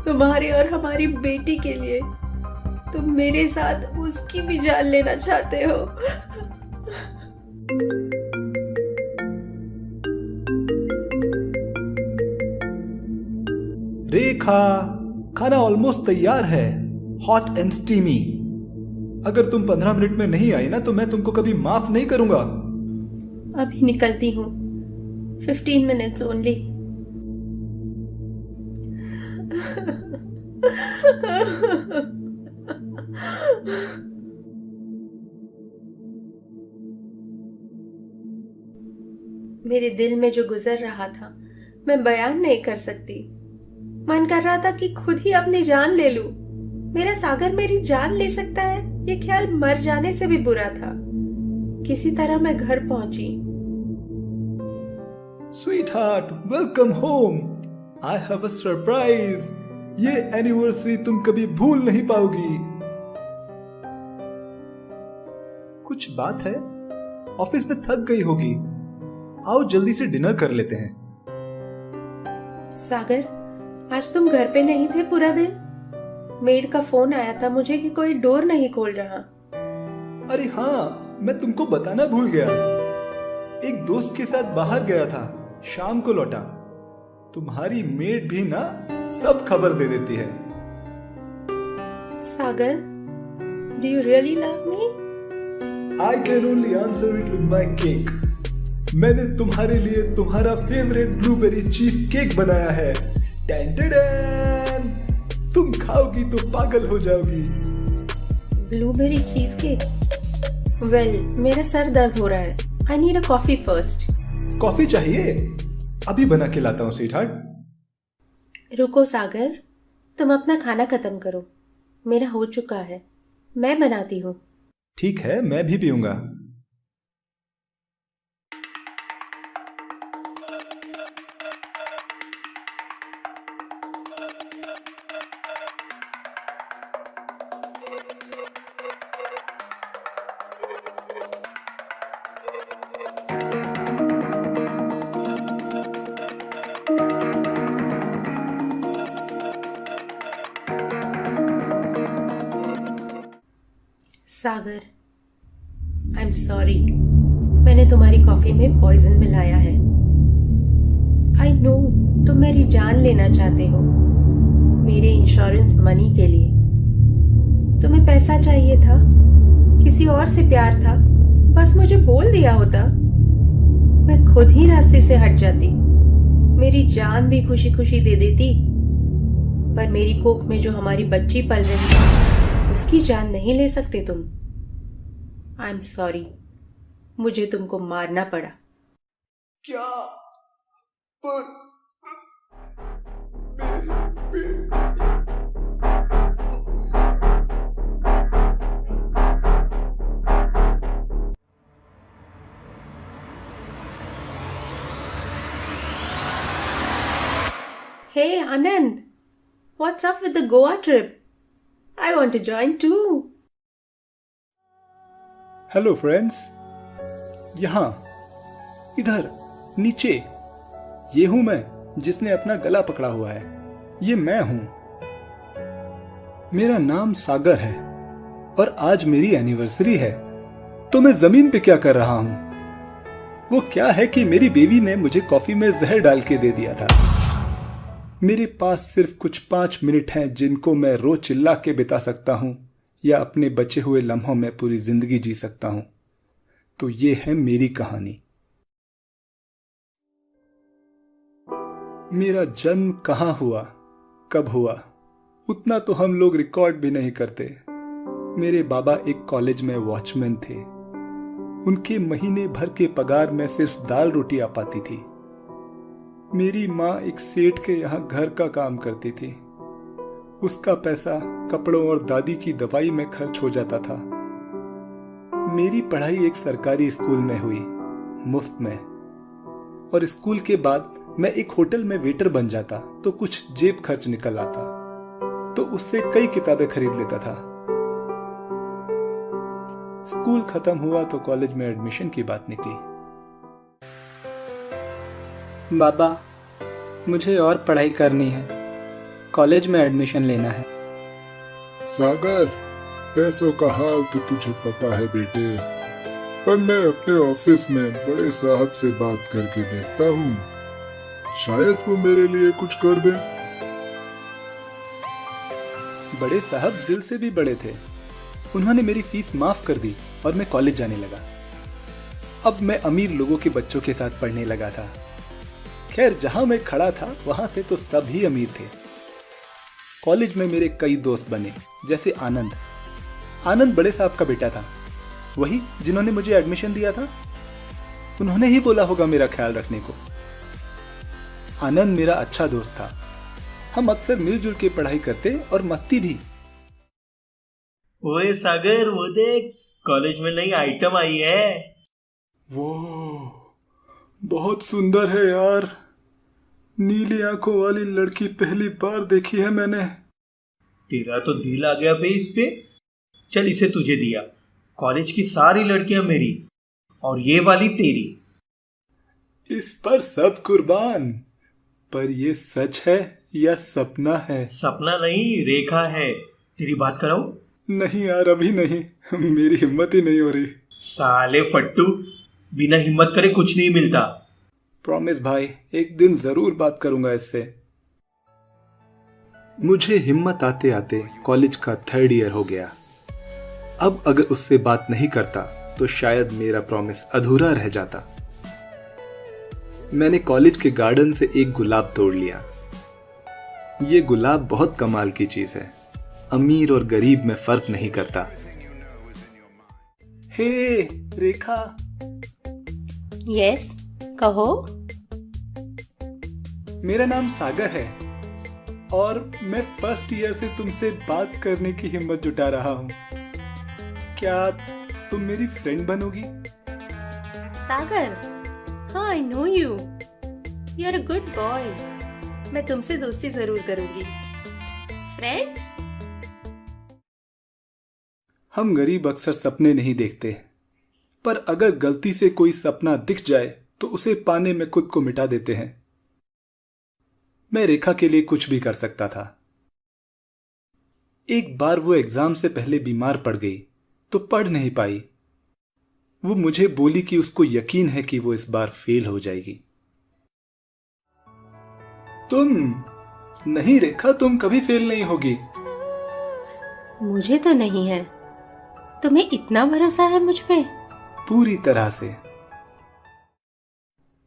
तुम्हारे और हमारी बेटी के लिए तुम मेरे साथ उसकी भी जान लेना चाहते हो। रेखा, खाना ऑलमोस्ट तैयार है, हॉट एंड स्टीमी। अगर तुम 15 मिनट में नहीं आई ना तो मैं तुमको कभी माफ नहीं करूंगा। अभी निकलती हूँ। 15 minutes only. मेरे दिल में जो गुजर रहा था मैं बयान नहीं कर सकती। मन कर रहा था कि खुद ही अपनी जान ले लूं। मेरा सागर मेरी जान ले सकता है, ये ख्याल मर जाने से भी बुरा था। किसी तरह मैं घर पहुंची। Sweetheart, welcome home. I have a surprise. ये एनिवर्सरी तुम कभी भूल नहीं पाओगी। कुछ बात है? ऑफिस में थक गई होगी। आओ जल्दी से डिनर कर लेते हैं। सागर, आज तुम घर पे नहीं थे पूरा दिन? मेड का फोन आया था मुझे कि कोई डोर नहीं खोल रहा। अरे हाँ, मैं तुमको बताना भूल गया। एक दोस्त के साथ बाहर गया था, शाम को लौटा। तुम्हारी मेड भी ना सब खबर दे देती है। सागर, do you really love me? I can only answer it with my cake. मैंने तुम्हारे लिए तुम्हारा फेवरेट ब्लूबेरी चीज केक बनाया है। टैन, तुम खाओगी तो पागल हो जाओगी। Blueberry cheese cake? वेल, मेरा सर दर्द हो रहा है। I need a coffee first. Coffee चाहिए? अभी बना के लाता हूँ स्वीटहार्ट। रुको सागर, तुम अपना खाना खत्म करो। मेरा हो चुका है, मैं बनाती हूँ। ठीक है, मैं भी पीऊंगा। सागर, आई एम सॉरी। मैंने तुम्हारी कॉफी में पॉइजन मिलाया है। आई नो तुम मेरी जान लेना चाहते हो, मेरे इंश्योरेंस मनी के लिए। तुम्हें पैसा चाहिए था, किसी और से प्यार था, बस मुझे बोल दिया होता, मैं खुद ही रास्ते से हट जाती। मेरी जान भी खुशी खुशी दे देती। पर मेरी कोख में जो हमारी बच्ची पल रही है, उसकी जान नहीं ले सकते तुम। आई एम सॉरी, मुझे तुमको मारना पड़ा। क्या? पर Hey Anand, what's up with the Goa trip? I want to join too. Hello friends, यहाँ, इधर, नीचे, ये हूं मैं जिसने अपना गला पकड़ा हुआ है। ये मैं हूं। मेरा नाम सागर है और आज मेरी एनिवर्सरी है। तो मैं जमीन पे क्या कर रहा हूं? वो क्या है कि मेरी बेबी ने मुझे कॉफी में जहर डाल के दे दिया था। मेरे पास सिर्फ कुछ 5 मिनट हैं जिनको मैं रो चिल्ला के बिता सकता हूं या अपने बचे हुए लम्हों में पूरी जिंदगी जी सकता हूं। तो ये है मेरी कहानी। मेरा जन्म कहां हुआ, कब हुआ, उतना तो हम लोग रिकॉर्ड भी नहीं करते। मेरे बाबा एक कॉलेज में वॉचमैन थे। उनके महीने भर के पगार में सिर्फ दाल रोटी आ पाती थी। मेरी माँ एक सेठ के यहाँ घर का काम करती थी। उसका पैसा कपड़ों और दादी की दवाई में खर्च हो जाता था। मेरी पढ़ाई एक सरकारी स्कूल में हुई, मुफ्त में, और स्कूल के बाद मैं एक होटल में वेटर बन जाता तो कुछ जेब खर्च निकल आता, तो उससे कई किताबें खरीद लेता था। स्कूल खत्म हुआ तो कॉलेज में एडमिशन की बात निकली। बाबा, मुझे और पढ़ाई करनी है, कॉलेज में एडमिशन लेना है। सागर, पैसों का हाल तो तुझे पता है बेटे, पर मैं अपने ऑफिस में बड़े साहब से बात करके देखता हूँ, शायद वो मेरे लिए कुछ कर दे। बड़े साहब दिल से भी बड़े थे। उन्होंने मेरी फीस माफ कर दी और मैं कॉलेज जाने लगा। अब मैं अमीर लोगों के बच्चों के साथ पढ़ने लगा था। खैर, जहां मैं खड़ा था वहां से तो सभी अमीर थे। कॉलेज में मेरे कई दोस्त बने, जैसे आनंद। आनंद बड़े साहब का बेटा था, वही जिन्होंने मुझे एडमिशन दिया था। उन्होंने ही बोला होगा मेरा ख्याल रखने को। आनंद मेरा अच्छा दोस्त था। हम अक्सर मिलजुल के पढ़ाई करते और मस्ती भी। ओए सागर, वो देख, कॉलेज में नई आइटम आई है। वो बहुत सुंदर है यार। नीली आंखों वाली लड़की पहली बार देखी है मैंने। तेरा तो दिल आ गया बे इस पे। चल, इसे तुझे दिया। कॉलेज की सारी लड़कियां मेरी और ये वाली तेरी। इस पर सब कुर्बान। पर ये सच है या सपना है? सपना नहीं, रेखा है। तेरी बात कराओ? नहीं यार, अभी नहीं। मेरी हिम्मत ही नहीं हो रही। साले फट्टू, बिना हिम्मत करे कुछ नहीं मिलता। प्रॉमिस भाई, एक दिन जरूर बात करूंगा इससे। मुझे हिम्मत आते आते कॉलेज का 3rd ईयर हो गया। अब अगर उससे बात नहीं करता तो शायद मेरा प्रॉमिस अधूरा रह जाता। मैंने कॉलेज के गार्डन से एक गुलाब तोड़ लिया। ये गुलाब बहुत कमाल की चीज है, अमीर और गरीब में फर्क नहीं करता। हे रेखा। यस, कहो। मेरा नाम सागर है और मैं 1st ईयर से तुमसे बात करने की हिम्मत जुटा रहा हूँ। क्या तुम मेरी फ्रेंड बनोगी? सागर, हाँ, I know you. You are a good boy. मैं तुमसे दोस्ती जरूर करूंगी। फ्रेंड्स? हम गरीब अक्सर सपने नहीं देखते, पर अगर गलती से कोई सपना दिख जाए तो उसे पाने में खुद को मिटा देते हैं। मैं रेखा के लिए कुछ भी कर सकता था। एक बार वो एग्जाम से पहले बीमार पड़ गई तो पढ़ नहीं पाई। वो मुझे बोली कि उसको यकीन है कि वो इस बार फेल हो जाएगी। तुम नहीं रेखा, तुम कभी फेल नहीं होगी। मुझे तो नहीं है। तुम्हें इतना भरोसा है मुझ पे? पूरी तरह से।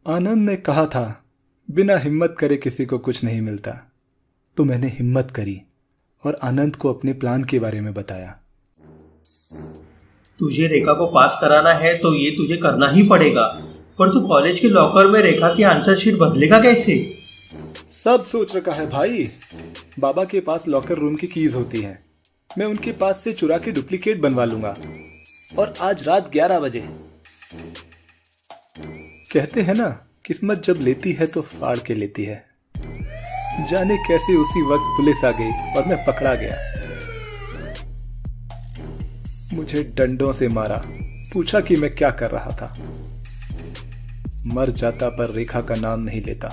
आनंद ने कहा था, बिना हिम्मत करे किसी को कुछ नहीं मिलता। तो मैंने हिम्मत करी और आनंद को अपने प्लान के बारे में बताया। तुझे रेखा को पास कराना है तो ये तुझे करना ही पड़ेगा, पर तू कॉलेज के लॉकर में रेखा की आंसर शीट बदलेगा कैसे? सब सोच रखा है भाई। बाबा के पास लॉकर रूम की कीज होती हैं। मैं उनके पास से चुरा के डुप्लीकेट बनवा लूंगा। और आज रात 11 बजे। कहते हैं ना, किस्मत जब लेती है तो फाड़ के लेती है। जाने कैसे उसी वक्त पुलिस आ गई और मैं पकड़ा गया। मुझे डंडों से मारा, पूछा कि मैं क्या कर रहा था। मर जाता पर रेखा का नाम नहीं लेता,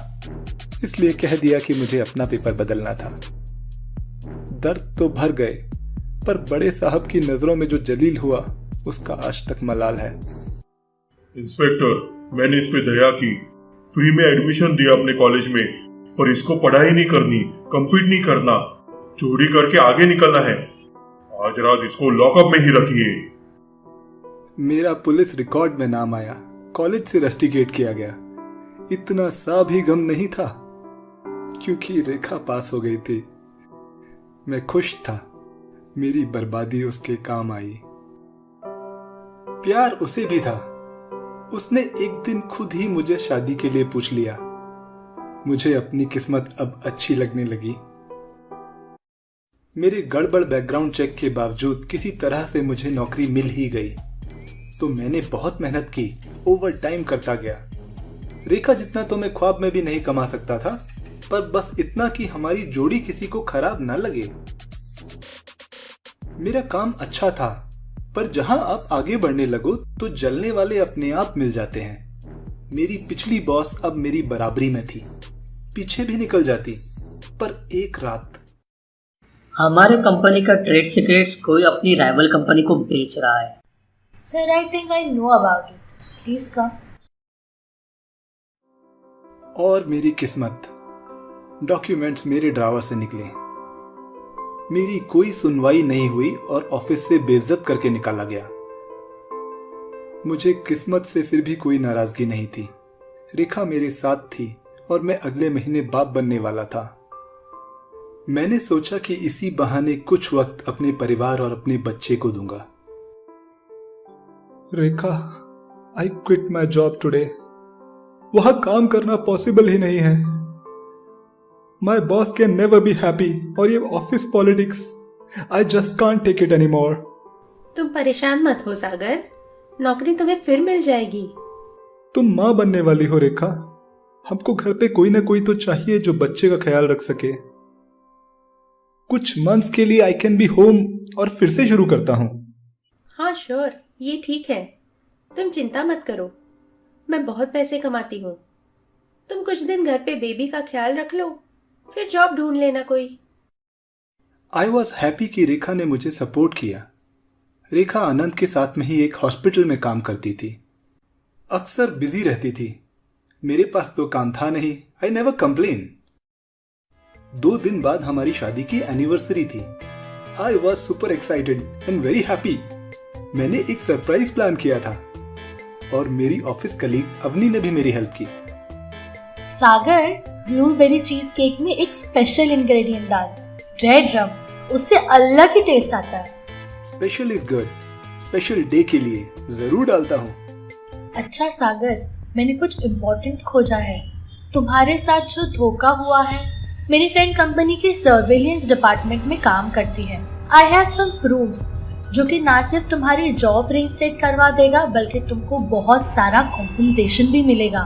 इसलिए कह दिया कि मुझे अपना पेपर बदलना था। दर्द तो भर गए, पर बड़े साहब की नजरों में जो जलील हुआ उसका आज तक मलाल है। इंस्पेक्टर, मैंने इस पे दया की, फ्री में एडमिशन दिया अपने कॉलेज में, पर इसको पढ़ाई नहीं करनी, कंप्लीट नहीं करना, चोरी करके आगे निकलना है। आज रात इसको लॉकअप में ही रखिए। मेरा पुलिस रिकॉर्ड में नाम आया, कॉलेज से रस्टिकेट किया गया। इतना सा भी गम नहीं था, क्योंकि रेखा पास हो गई थी। मैं खुश था, मेरी बर्बादी उसके काम आई। प्यार उसे भी था। उसने एक दिन खुद ही मुझे शादी के लिए पूछ लिया। मुझे अपनी किस्मत अब अच्छी लगने लगी। मेरे गड़बड़ बैकग्राउंड चेक के बावजूद किसी तरह से मुझे नौकरी मिल ही गई। तो मैंने बहुत मेहनत की, ओवर टाइम करता गया। रेखा जितना तो मैं ख्वाब में भी नहीं कमा सकता था, पर बस इतना कि हमारी जोड़ी किसी को खराब ना लगे। मेरा काम अच्छा था, पर जहां आप आगे बढ़ने लगो तो जलने वाले अपने आप मिल जाते हैं। मेरी पिछली बॉस अब मेरी बराबरी में थी, पीछे भी निकल जाती। पर एक रात हमारे कंपनी का ट्रेड सीक्रेट्स कोई अपनी राइवल कंपनी को बेच रहा है। Sir, I think I know about it, please come. और मेरी किस्मत, डॉक्यूमेंट्स मेरे ड्रावर से निकले। मेरी कोई सुनवाई नहीं हुई और ऑफिस से बेइज्जत करके निकाला गया। मुझे किस्मत से फिर भी कोई नाराजगी नहीं थी। रेखा मेरे साथ थी और मैं अगले महीने बाप बनने वाला था। मैंने सोचा कि इसी बहाने कुछ वक्त अपने परिवार और अपने बच्चे को दूंगा। Rekha, I quit my job today. वहां काम करना पॉसिबल ही नहीं है। My boss can never be happy और ये office politics, I just can't take it anymore. तुम परेशान मत हो सागर, नौकरी तुम्हें फिर मिल जाएगी। तुम माँ बनने वाली हो रेखा। हमको घर पे कोई ना कोई तो चाहिए जो बच्चे का ख्याल रख सके। कुछ मंथ्स के लिए आई कैन बी होम और फिर से शुरू करता हूँ। हाँ श्योर, ये ठीक है। तुम चिंता मत करो, मैं बहुत पैसे कमाती हूँ। तुम कुछ दिन घर पे बेबी का ख्याल रख लो, फिर जॉब ढूंढ लेना कोई। आई वॉज हैप्पी कि रेखा ने मुझे सपोर्ट किया। रेखा आनंद के साथ में ही एक हॉस्पिटल में काम करती थी। अक्सर बिजी रहती थी। मेरे पास तो काम था नहीं। I never complain. 2 दिन बाद हमारी शादी की एनिवर्सरी थी। I was super excited and very happy. मैंने एक सरप्राइज प्लान किया था और मेरी ऑफिस कलीग अवनी ने भी मेरी हेल्प की। सागर, ब्लूबेरी चीज केक में एक स्पेशल इंग्रेडिएंट डाल, रेड रम, उससे अलग ही टेस्ट आता है। Special is good. Special day के लिए जरूर डालता हूँ। अच्छा सागर, मैंने कुछ इम्पोर्टेंट खोजा है। तुम्हारे साथ जो धोखा हुआ है, मेरी फ्रेंड कंपनी के सर्वेलेंस डिपार्टमेंट में काम करती है। आई हैव सम प्रूफ्स जो कि ना सिर्फ तुम्हारी जॉब रिइंस्टेट करवा देगा, बल्कि तुमको बहुत सारा कॉम्पेंसेशन भी मिलेगा।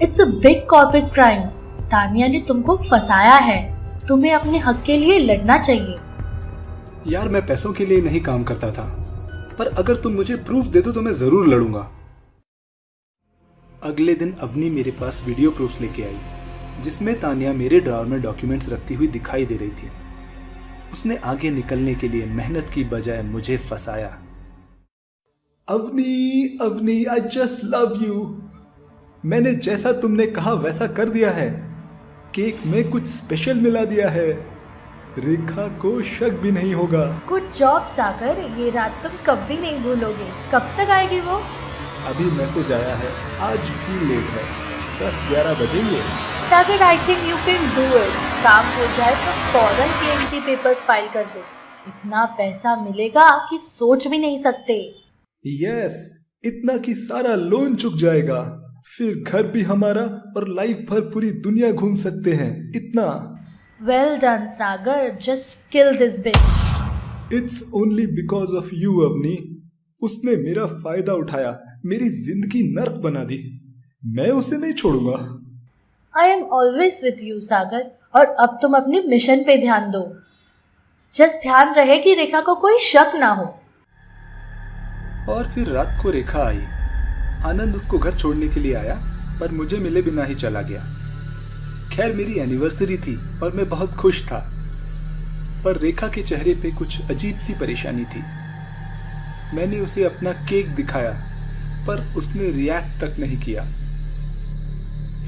It's a big corporate crime. Tania ने तुमको फंसाया है। तुम्हें अपने हक के लिए लड़ना चाहिए। यार, मैं पैसों के लिए नहीं काम करता था, पर अगर तुम मुझे प्रूफ दे दो तो मैं जरूर लड़ूंगा। अगले दिन अवनी मेरे पास वीडियो प्रूफ लेके आई, जिसमें तानिया मेरे ड्रॉअर में डॉक्यूमेंट्स रखती हुई दिखाई दे रही थी। उसने आगे निकलने के लिए मेहनत की बजाय मुझे फंसाया। Avni, Avni, I just love you. मैंने जैसा तुमने कहा वैसा कर दिया है। केक में कुछ स्पेशल मिला दिया है। रेखा को शक भी नहीं होगा। गुड जॉब सागर, ये रात तुम कभी नहीं भूलोगे। कब तक आएगी वो? अभी मैसेज आया है, आज भी लेट है, 10-11 बजेंगे। Sagar, I think you can do it. काम हो जाए तो फौरन पीएनटी पेपर्स फाइल कर दो। इतना पैसा मिलेगा कि सोच भी नहीं सकते। यस, इतना कि सारा लोन चुक जाएगा। फिर घर भी हमारा और लाइफ भर पूरी दुनिया घूम सकते हैं। इतना। Well done Sagar, just kill this bitch. It's only because of you Avni. उसने मेरा फायदा उठाया, मेरी जिंदगी नर्क बना दी। मैं उसे नहीं छोड़ूंगा। I am always with you Sagar, और अब तुम अपने मिशन पे ध्यान दो। जस्ट ध्यान रहे कि रेखा को कोई शक ना हो। और फिर रात को रेखा आई। आनंद उसको घर छोड़ने के लिए आया, पर मुझे मिले बिना ही चला गया। खैर, मेरी एनिवर्सरी थी और मैं बहुत खुश था, पर रेखा के चेहरे पे कुछ अजीब सी परेशानी थी। मैंने उसे अपना केक दिखाया, पर उसने रिएक्ट तक नहीं किया।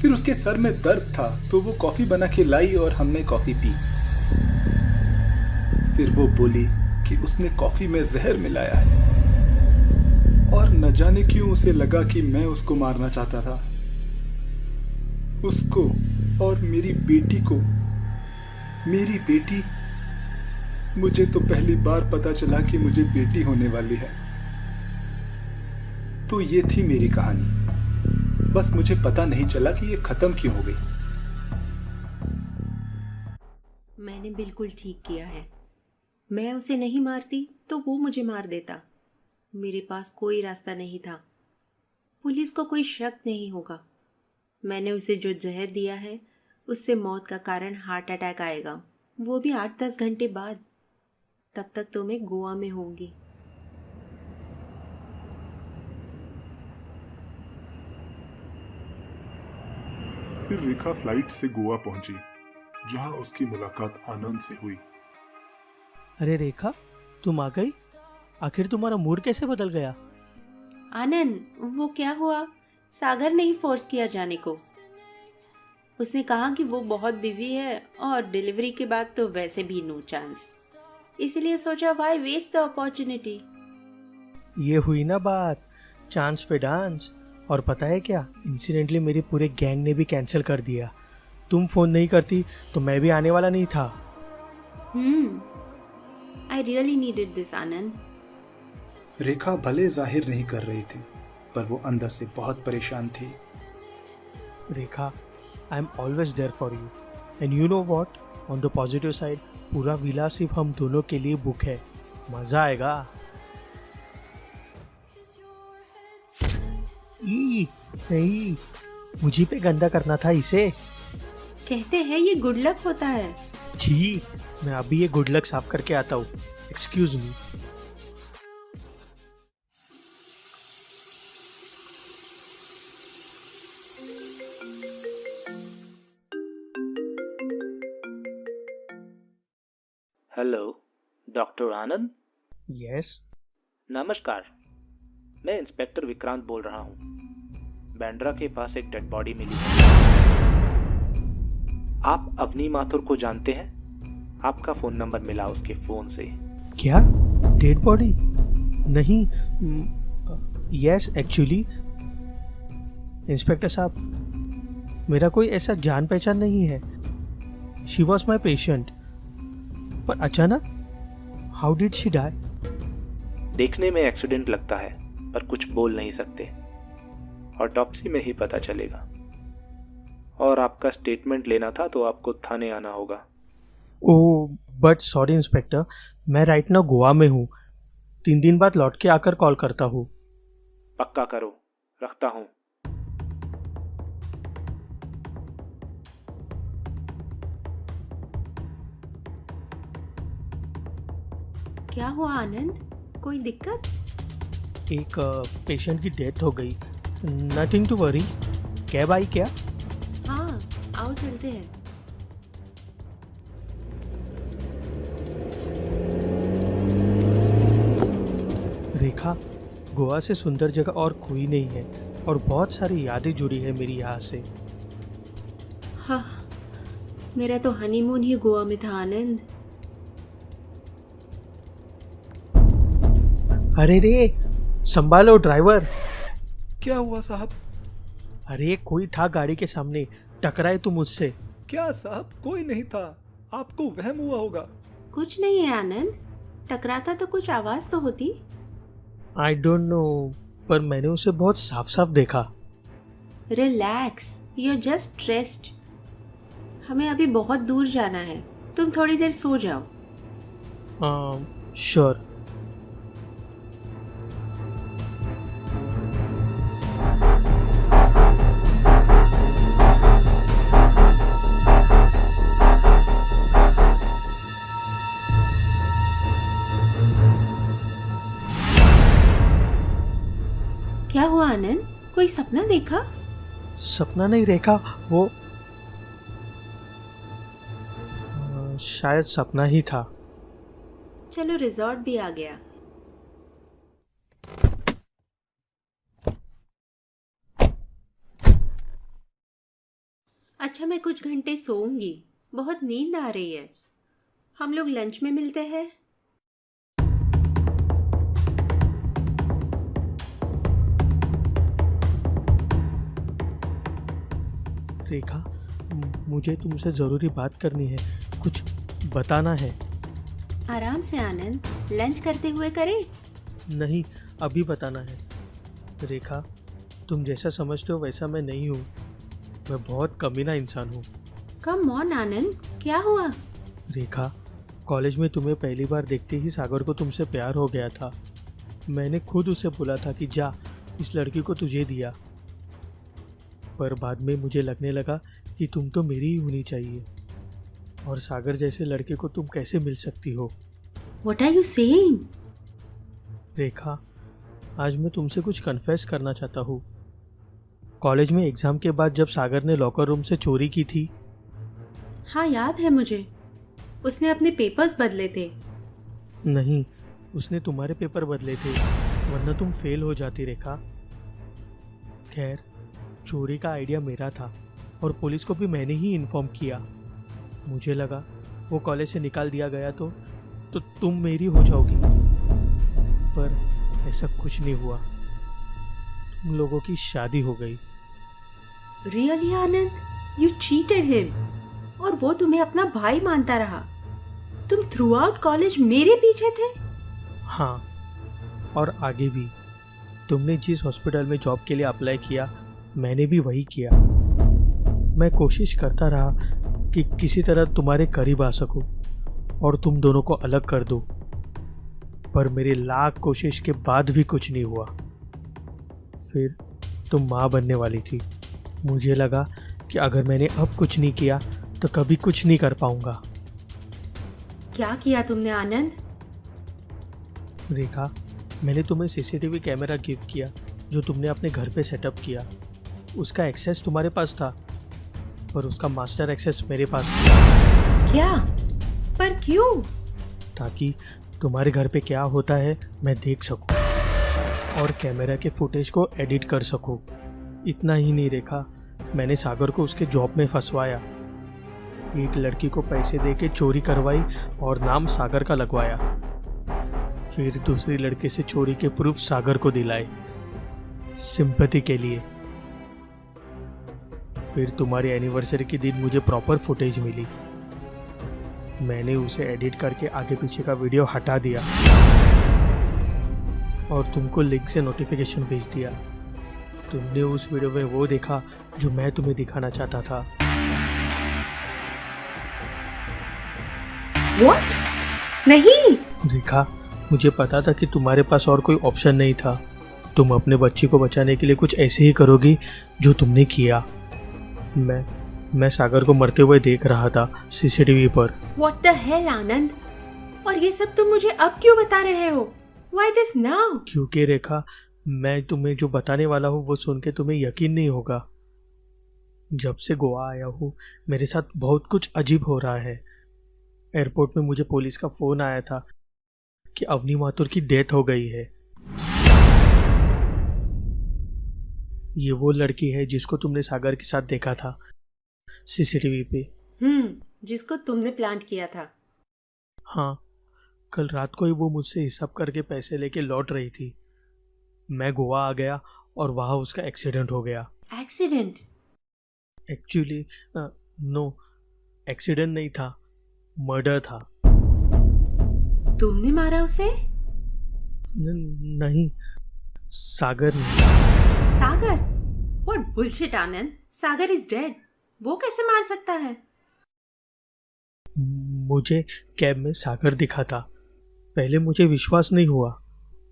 फिर उसके सर में दर्द था, तो वो कॉफी बना के लाई और हमने कॉफी पी। फिर वो बोली कि उसने कॉफी में जहर मिलाया है, और न जाने क्यों उसे लगा कि मैं उसको मारना चाहता था। उसको और मेरी बेटी को। मेरी बेटी मुझे तो पहली बार पता चला कि मुझे बेटी होने वाली है। तो ये थी मेरी कहानी। बस मुझे पता नहीं चला कि ये खत्म क्यों हो गई। मैंने बिल्कुल ठीक किया है। मैं उसे नहीं मारती तो वो मुझे मार देता। मेरे पास कोई रास्ता नहीं था। पुलिस को कोई शक नहीं होगा। मैंने उसे जो जहर दिया है उससे मौत का कारण हार्ट अटैक आएगा, वो भी 8-10 घंटे बाद। तब तक तो मैं गोवा में होंगी। फिर रेखा फ्लाइट से गोवा पहुंची, जहां उसकी मुलाकात आनंद से हुई। अरे रेखा, तुम आ गई? आखिर तुम्हारा मूड कैसे बदल गया? आनंद, वो क्या हुआ? सागर ने ही फोर्स किया जाने को। उसने कहा कि वो बहुत बिजी है और डिलीवरी के बाद तो वैसे भी नो चांस। इसलिए सोचा व्हाई वेस्ट द अपॉर्चुनिटी। ये हुई ना बात, चांस पे डांस। और पता है क्या, इंसिडेंटली मेरे पूरे गैंग ने भी कैंसिल कर दिया। तुम फोन नहीं करती तो मैं भी आने वाला नहीं था। आई रियली नीडेड दिस आनंद। रेखा भले जाहिर नहीं कर रही थी, पर वो अंदर से बहुत परेशान थी। Rekha, I am always there for you and you know what, on the positive side पूरा विला सिर्फ हम दोनों के लिए बुक है। मजा आएगा। नहीं, मुझे पे गंदा करना था इसे। कहते हैं ये गुड लक होता है। जी, मैं अभी ये गुड लक साफ करके आता हूँ। Excuse me. हेलो, डॉक्टर आनंद। यस। नमस्कार, मैं इंस्पेक्टर विक्रांत बोल रहा हूँ। बैंड्रा के पास एक डेड बॉडी मिली है। आप अवनी माथुर को जानते हैं? आपका फोन नंबर मिला उसके फोन से। क्या? Dead body? नहीं। यस, एक्चुअली इंस्पेक्टर साहब, मेरा कोई ऐसा जान पहचान नहीं है। शी वॉज माई पेशेंट, पर अचानक हाउ डिड शी डाई? देखने में एक्सीडेंट लगता है, पर कुछ बोल नहीं सकते। ऑटोप्सी में ही पता चलेगा। और आपका स्टेटमेंट लेना था तो आपको थाने आना होगा। ओह, बट सॉरी इंस्पेक्टर, मैं राइट नाउ गोवा में हूँ। 3 दिन बाद लौट के आकर कॉल करता हूँ। पक्का करो, रखता हूँ। क्या हुआ आनंद? कोई दिक्कत? एक पेशेंट की डेथ हो गई। Nothing to worry. कैब आई क्या? हाँ, आओ चलते हैं। रेखा, गोवा से सुंदर जगह और कोई नहीं है और बहुत सारी यादें जुड़ी है मेरी यहाँ से। हाँ, मेरा तो हनीमून ही गोवा में था आनंद। अरे रे, संभालो ड्राइवर। क्या हुआ साहब? अरे कोई था गाड़ी के सामने, टकराए तुम मुझसे। क्या साहब, कोई नहीं था। आपको वहम हुआ होगा। कुछ नहीं है आनंद, टकराता तो कुछ आवाज तो होती। आई डोंट नो, पर मैंने उसे बहुत साफ साफ देखा। Relax, you are just stressed. हमें अभी बहुत दूर जाना है, तुम थोड़ी देर सो जाओ। श्योर। क्या हुआ आनंद? कोई सपना देखा? सपना नहीं रेखा, वो शायद सपना ही था। चलो, रिजॉर्ट भी आ गया। अच्छा, मैं कुछ घंटे सोऊंगी, बहुत नींद आ रही है। हम लोग लंच में मिलते हैं। रेखा, मुझे तुमसे ज़रूरी बात करनी है, कुछ बताना है। आराम से आनंद, लंच करते हुए करें। नहीं, अभी बताना है। रेखा, तुम जैसा समझते हो वैसा मैं नहीं हूँ। मैं बहुत कमीना इंसान हूँ। कम ऑन आनंद, क्या हुआ? रेखा, कॉलेज में तुम्हें पहली बार देखते ही सागर को तुमसे प्यार हो गया था। मैंने खुद उसे बोला था कि जा, इस लड़की को तुझे दिया। पर बाद में मुझे लगने लगा कि तुम तो मेरी ही होनी चाहिए, और सागर जैसे लड़के को तुम कैसे मिल सकती हो। What are you saying? रेखा, आज मैं तुमसे कुछ कन्फेस करना चाहता हूँ। कॉलेज में एग्ज़ाम के बाद जब सागर ने लॉकर रूम से चोरी की थी। हाँ, याद है मुझे। उसने अपने पेपर्स बदले थे। नहीं, उसने तुम्हारे पेपर बदले थे, वरना तुम फेल हो जाती रेखा। खैर, चोरी का आइडिया मेरा था और पुलिस को भी मैंने ही इन्फॉर्म किया। मुझे लगा वो कॉलेज से निकाल दिया गया तो तुम मेरी हो जाओगी, पर ऐसा कुछ नहीं हुआ। तुम लोगों की शादी हो गई। Really Anand, you cheated him, और वो तुम्हें अपना भाई मानता रहा। तुम थ्रू आउट कॉलेज मेरे पीछे थे। हाँ, और आगे भी। तुमने जिस हॉस्पिटल में जॉब के लिए अप्लाई किया, मैंने भी वही किया। मैं कोशिश करता रहा कि किसी तरह तुम्हारे करीब आ सकूं और तुम दोनों को अलग कर दूं, पर मेरी लाख कोशिश के बाद भी कुछ नहीं हुआ। फिर तुम माँ बनने वाली थी। मुझे लगा कि अगर मैंने अब कुछ नहीं किया तो कभी कुछ नहीं कर पाऊंगा। क्या किया तुमने आनंद? रेखा, मैंने तुम्हें सीसीटीवी कैमरा गिफ्ट किया जो तुमने अपने घर पे सेटअप किया। उसका एक्सेस तुम्हारे पास था, पर उसका मास्टर एक्सेस मेरे पास था। क्या? पर क्यों? ताकि तुम्हारे घर पे क्या होता है मैं देख सकूं और कैमरा के फुटेज को एडिट कर सकूं। इतना ही नहीं रेखा, मैंने सागर को उसके जॉब में फंसवाया। एक लड़की को पैसे देके चोरी करवाई और नाम सागर का लगवाया। फिर दूसरी लड़के से चोरी के प्रूफ सागर को दिलाए, सिंपैथी के लिए। फिर तुम्हारी एनिवर्सरी के दिन मुझे प्रॉपर फुटेज मिली। मैंने उसे एडिट करके आगे पीछे का वीडियो हटा दिया और तुमको लिंक से नोटिफिकेशन भेज दिया। तुमने उस वीडियो में वो देखा जो मैं तुम्हें दिखाना चाहता था। What? नहीं। रेखा, मुझे पता था कि तुम्हारे पास और कोई ऑप्शन नहीं था। तुम अपने बच्ची को बचाने के लिए कुछ ऐसे ही करोगी जो तुमने किया। मैं सागर को मरते हुए देख रहा था सीसीटीवी पर। What the hell आनंद? और ये सब तुम मुझे अब क्यों बता रहे हो? Why this now? क्योंकि रेखा, मैं तुम्हें जो बताने वाला हूँ वो सुन के तुम्हें यकीन नहीं होगा। जब से गोवा आया हूँ मेरे साथ बहुत कुछ अजीब हो रहा है। एयरपोर्ट में मुझे पुलिस का फोन आया था कि अवनी माथुर की डेथ हो गई है। ये वो लड़की है जिसको तुमने सागर के साथ देखा था सीसीटीवी पे। जिसको तुमने प्लांट किया था। हाँ, कल रात को ही वो मुझसे हिसाब करके पैसे लेके लौट रही थी। मैं गोवा आ गया और वहाँ उसका एक्सीडेंट हो गया। एक्सीडेंट? एक्चुअली नो, एक्सीडेंट नहीं था, मर्डर था। तुमने मारा उसे? नहीं, सागर ने। सागर? What bullshit Anand? Sagar is dead. वो कैसे मार सकता है? मुझे कैब में सागर दिखा था। पहले मुझे विश्वास नहीं हुआ,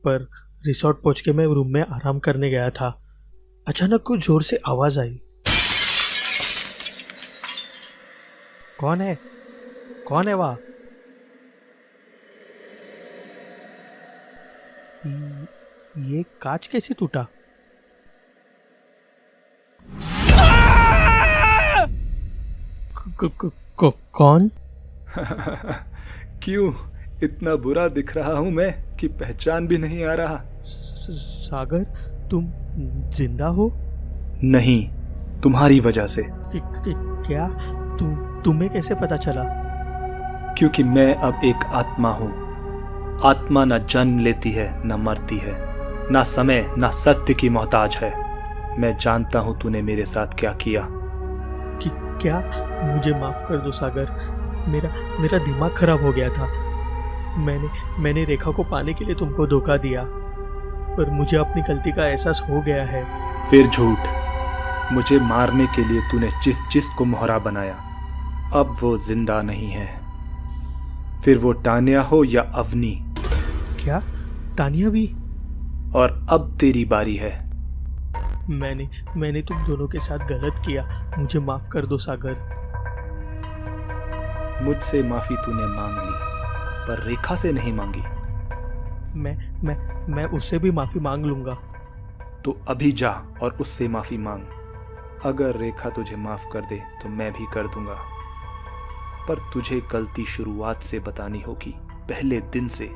पर रिसोर्ट पहुंच के मैं रूम में आराम करने गया था। अचानक कुछ जोर से आवाज आई। कौन है? कौन है वहाँ? ये कांच कैसे टूटा? कौन? क्यों इतना बुरा दिख रहा हूं मैं कि पहचान भी नहीं आ रहा? सागर, तुम जिंदा हो? नहीं, तुम्हारी वजह से। क्या? तुम्हें कैसे पता चला? क्योंकि मैं अब एक आत्मा हूं। आत्मा न जन्म लेती है, न मरती है, न समय न सत्य की मोहताज है। मैं जानता हूं तूने मेरे साथ क्या किया। क्या? मुझे माफ कर दो सागर, मेरा दिमाग खराब हो गया था। मैंने रेखा को पाने के लिए तुमको धोखा दिया, पर मुझे अपनी गलती का एहसास हो गया है। फिर झूठ। मुझे मारने के लिए तूने जिस को मोहरा बनाया, अब वो जिंदा नहीं है। फिर वो तानिया हो या अवनी। क्या? तानिया भी? और अब तेरी बारी है। मैंने तुम दोनों के साथ गलत किया, मुझे माफ कर दो सागर। मुझसे माफी तूने मांग ली, पर रेखा से नहीं मांगी। मैं उससे भी माफी मांग लूंगा। तो अभी जा और उससे माफी मांग। अगर रेखा तुझे माफ कर दे तो मैं भी कर दूंगा, पर तुझे गलती शुरुआत से बतानी होगी, पहले दिन से।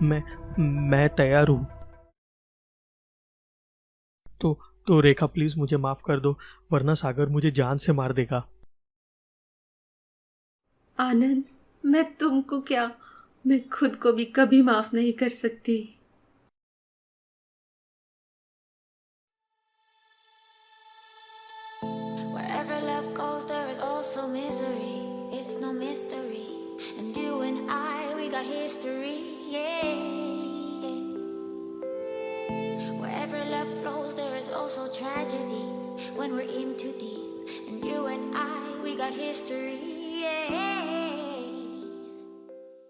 मैं तैयार हूं। तो रेखा प्लीज मुझे माफ कर दो, वरना सागर मुझे जान से मार देगा। आनंद, मैं तुमको क्या, मैं खुद को भी कभी माफ नहीं कर सकती। Wherever love goes, there is also misery. It's no mystery. And you and I, we got history. Yeah. Wherever love flows, there is also tragedy. When we're in too deep. And you and I, we got history. Yeah.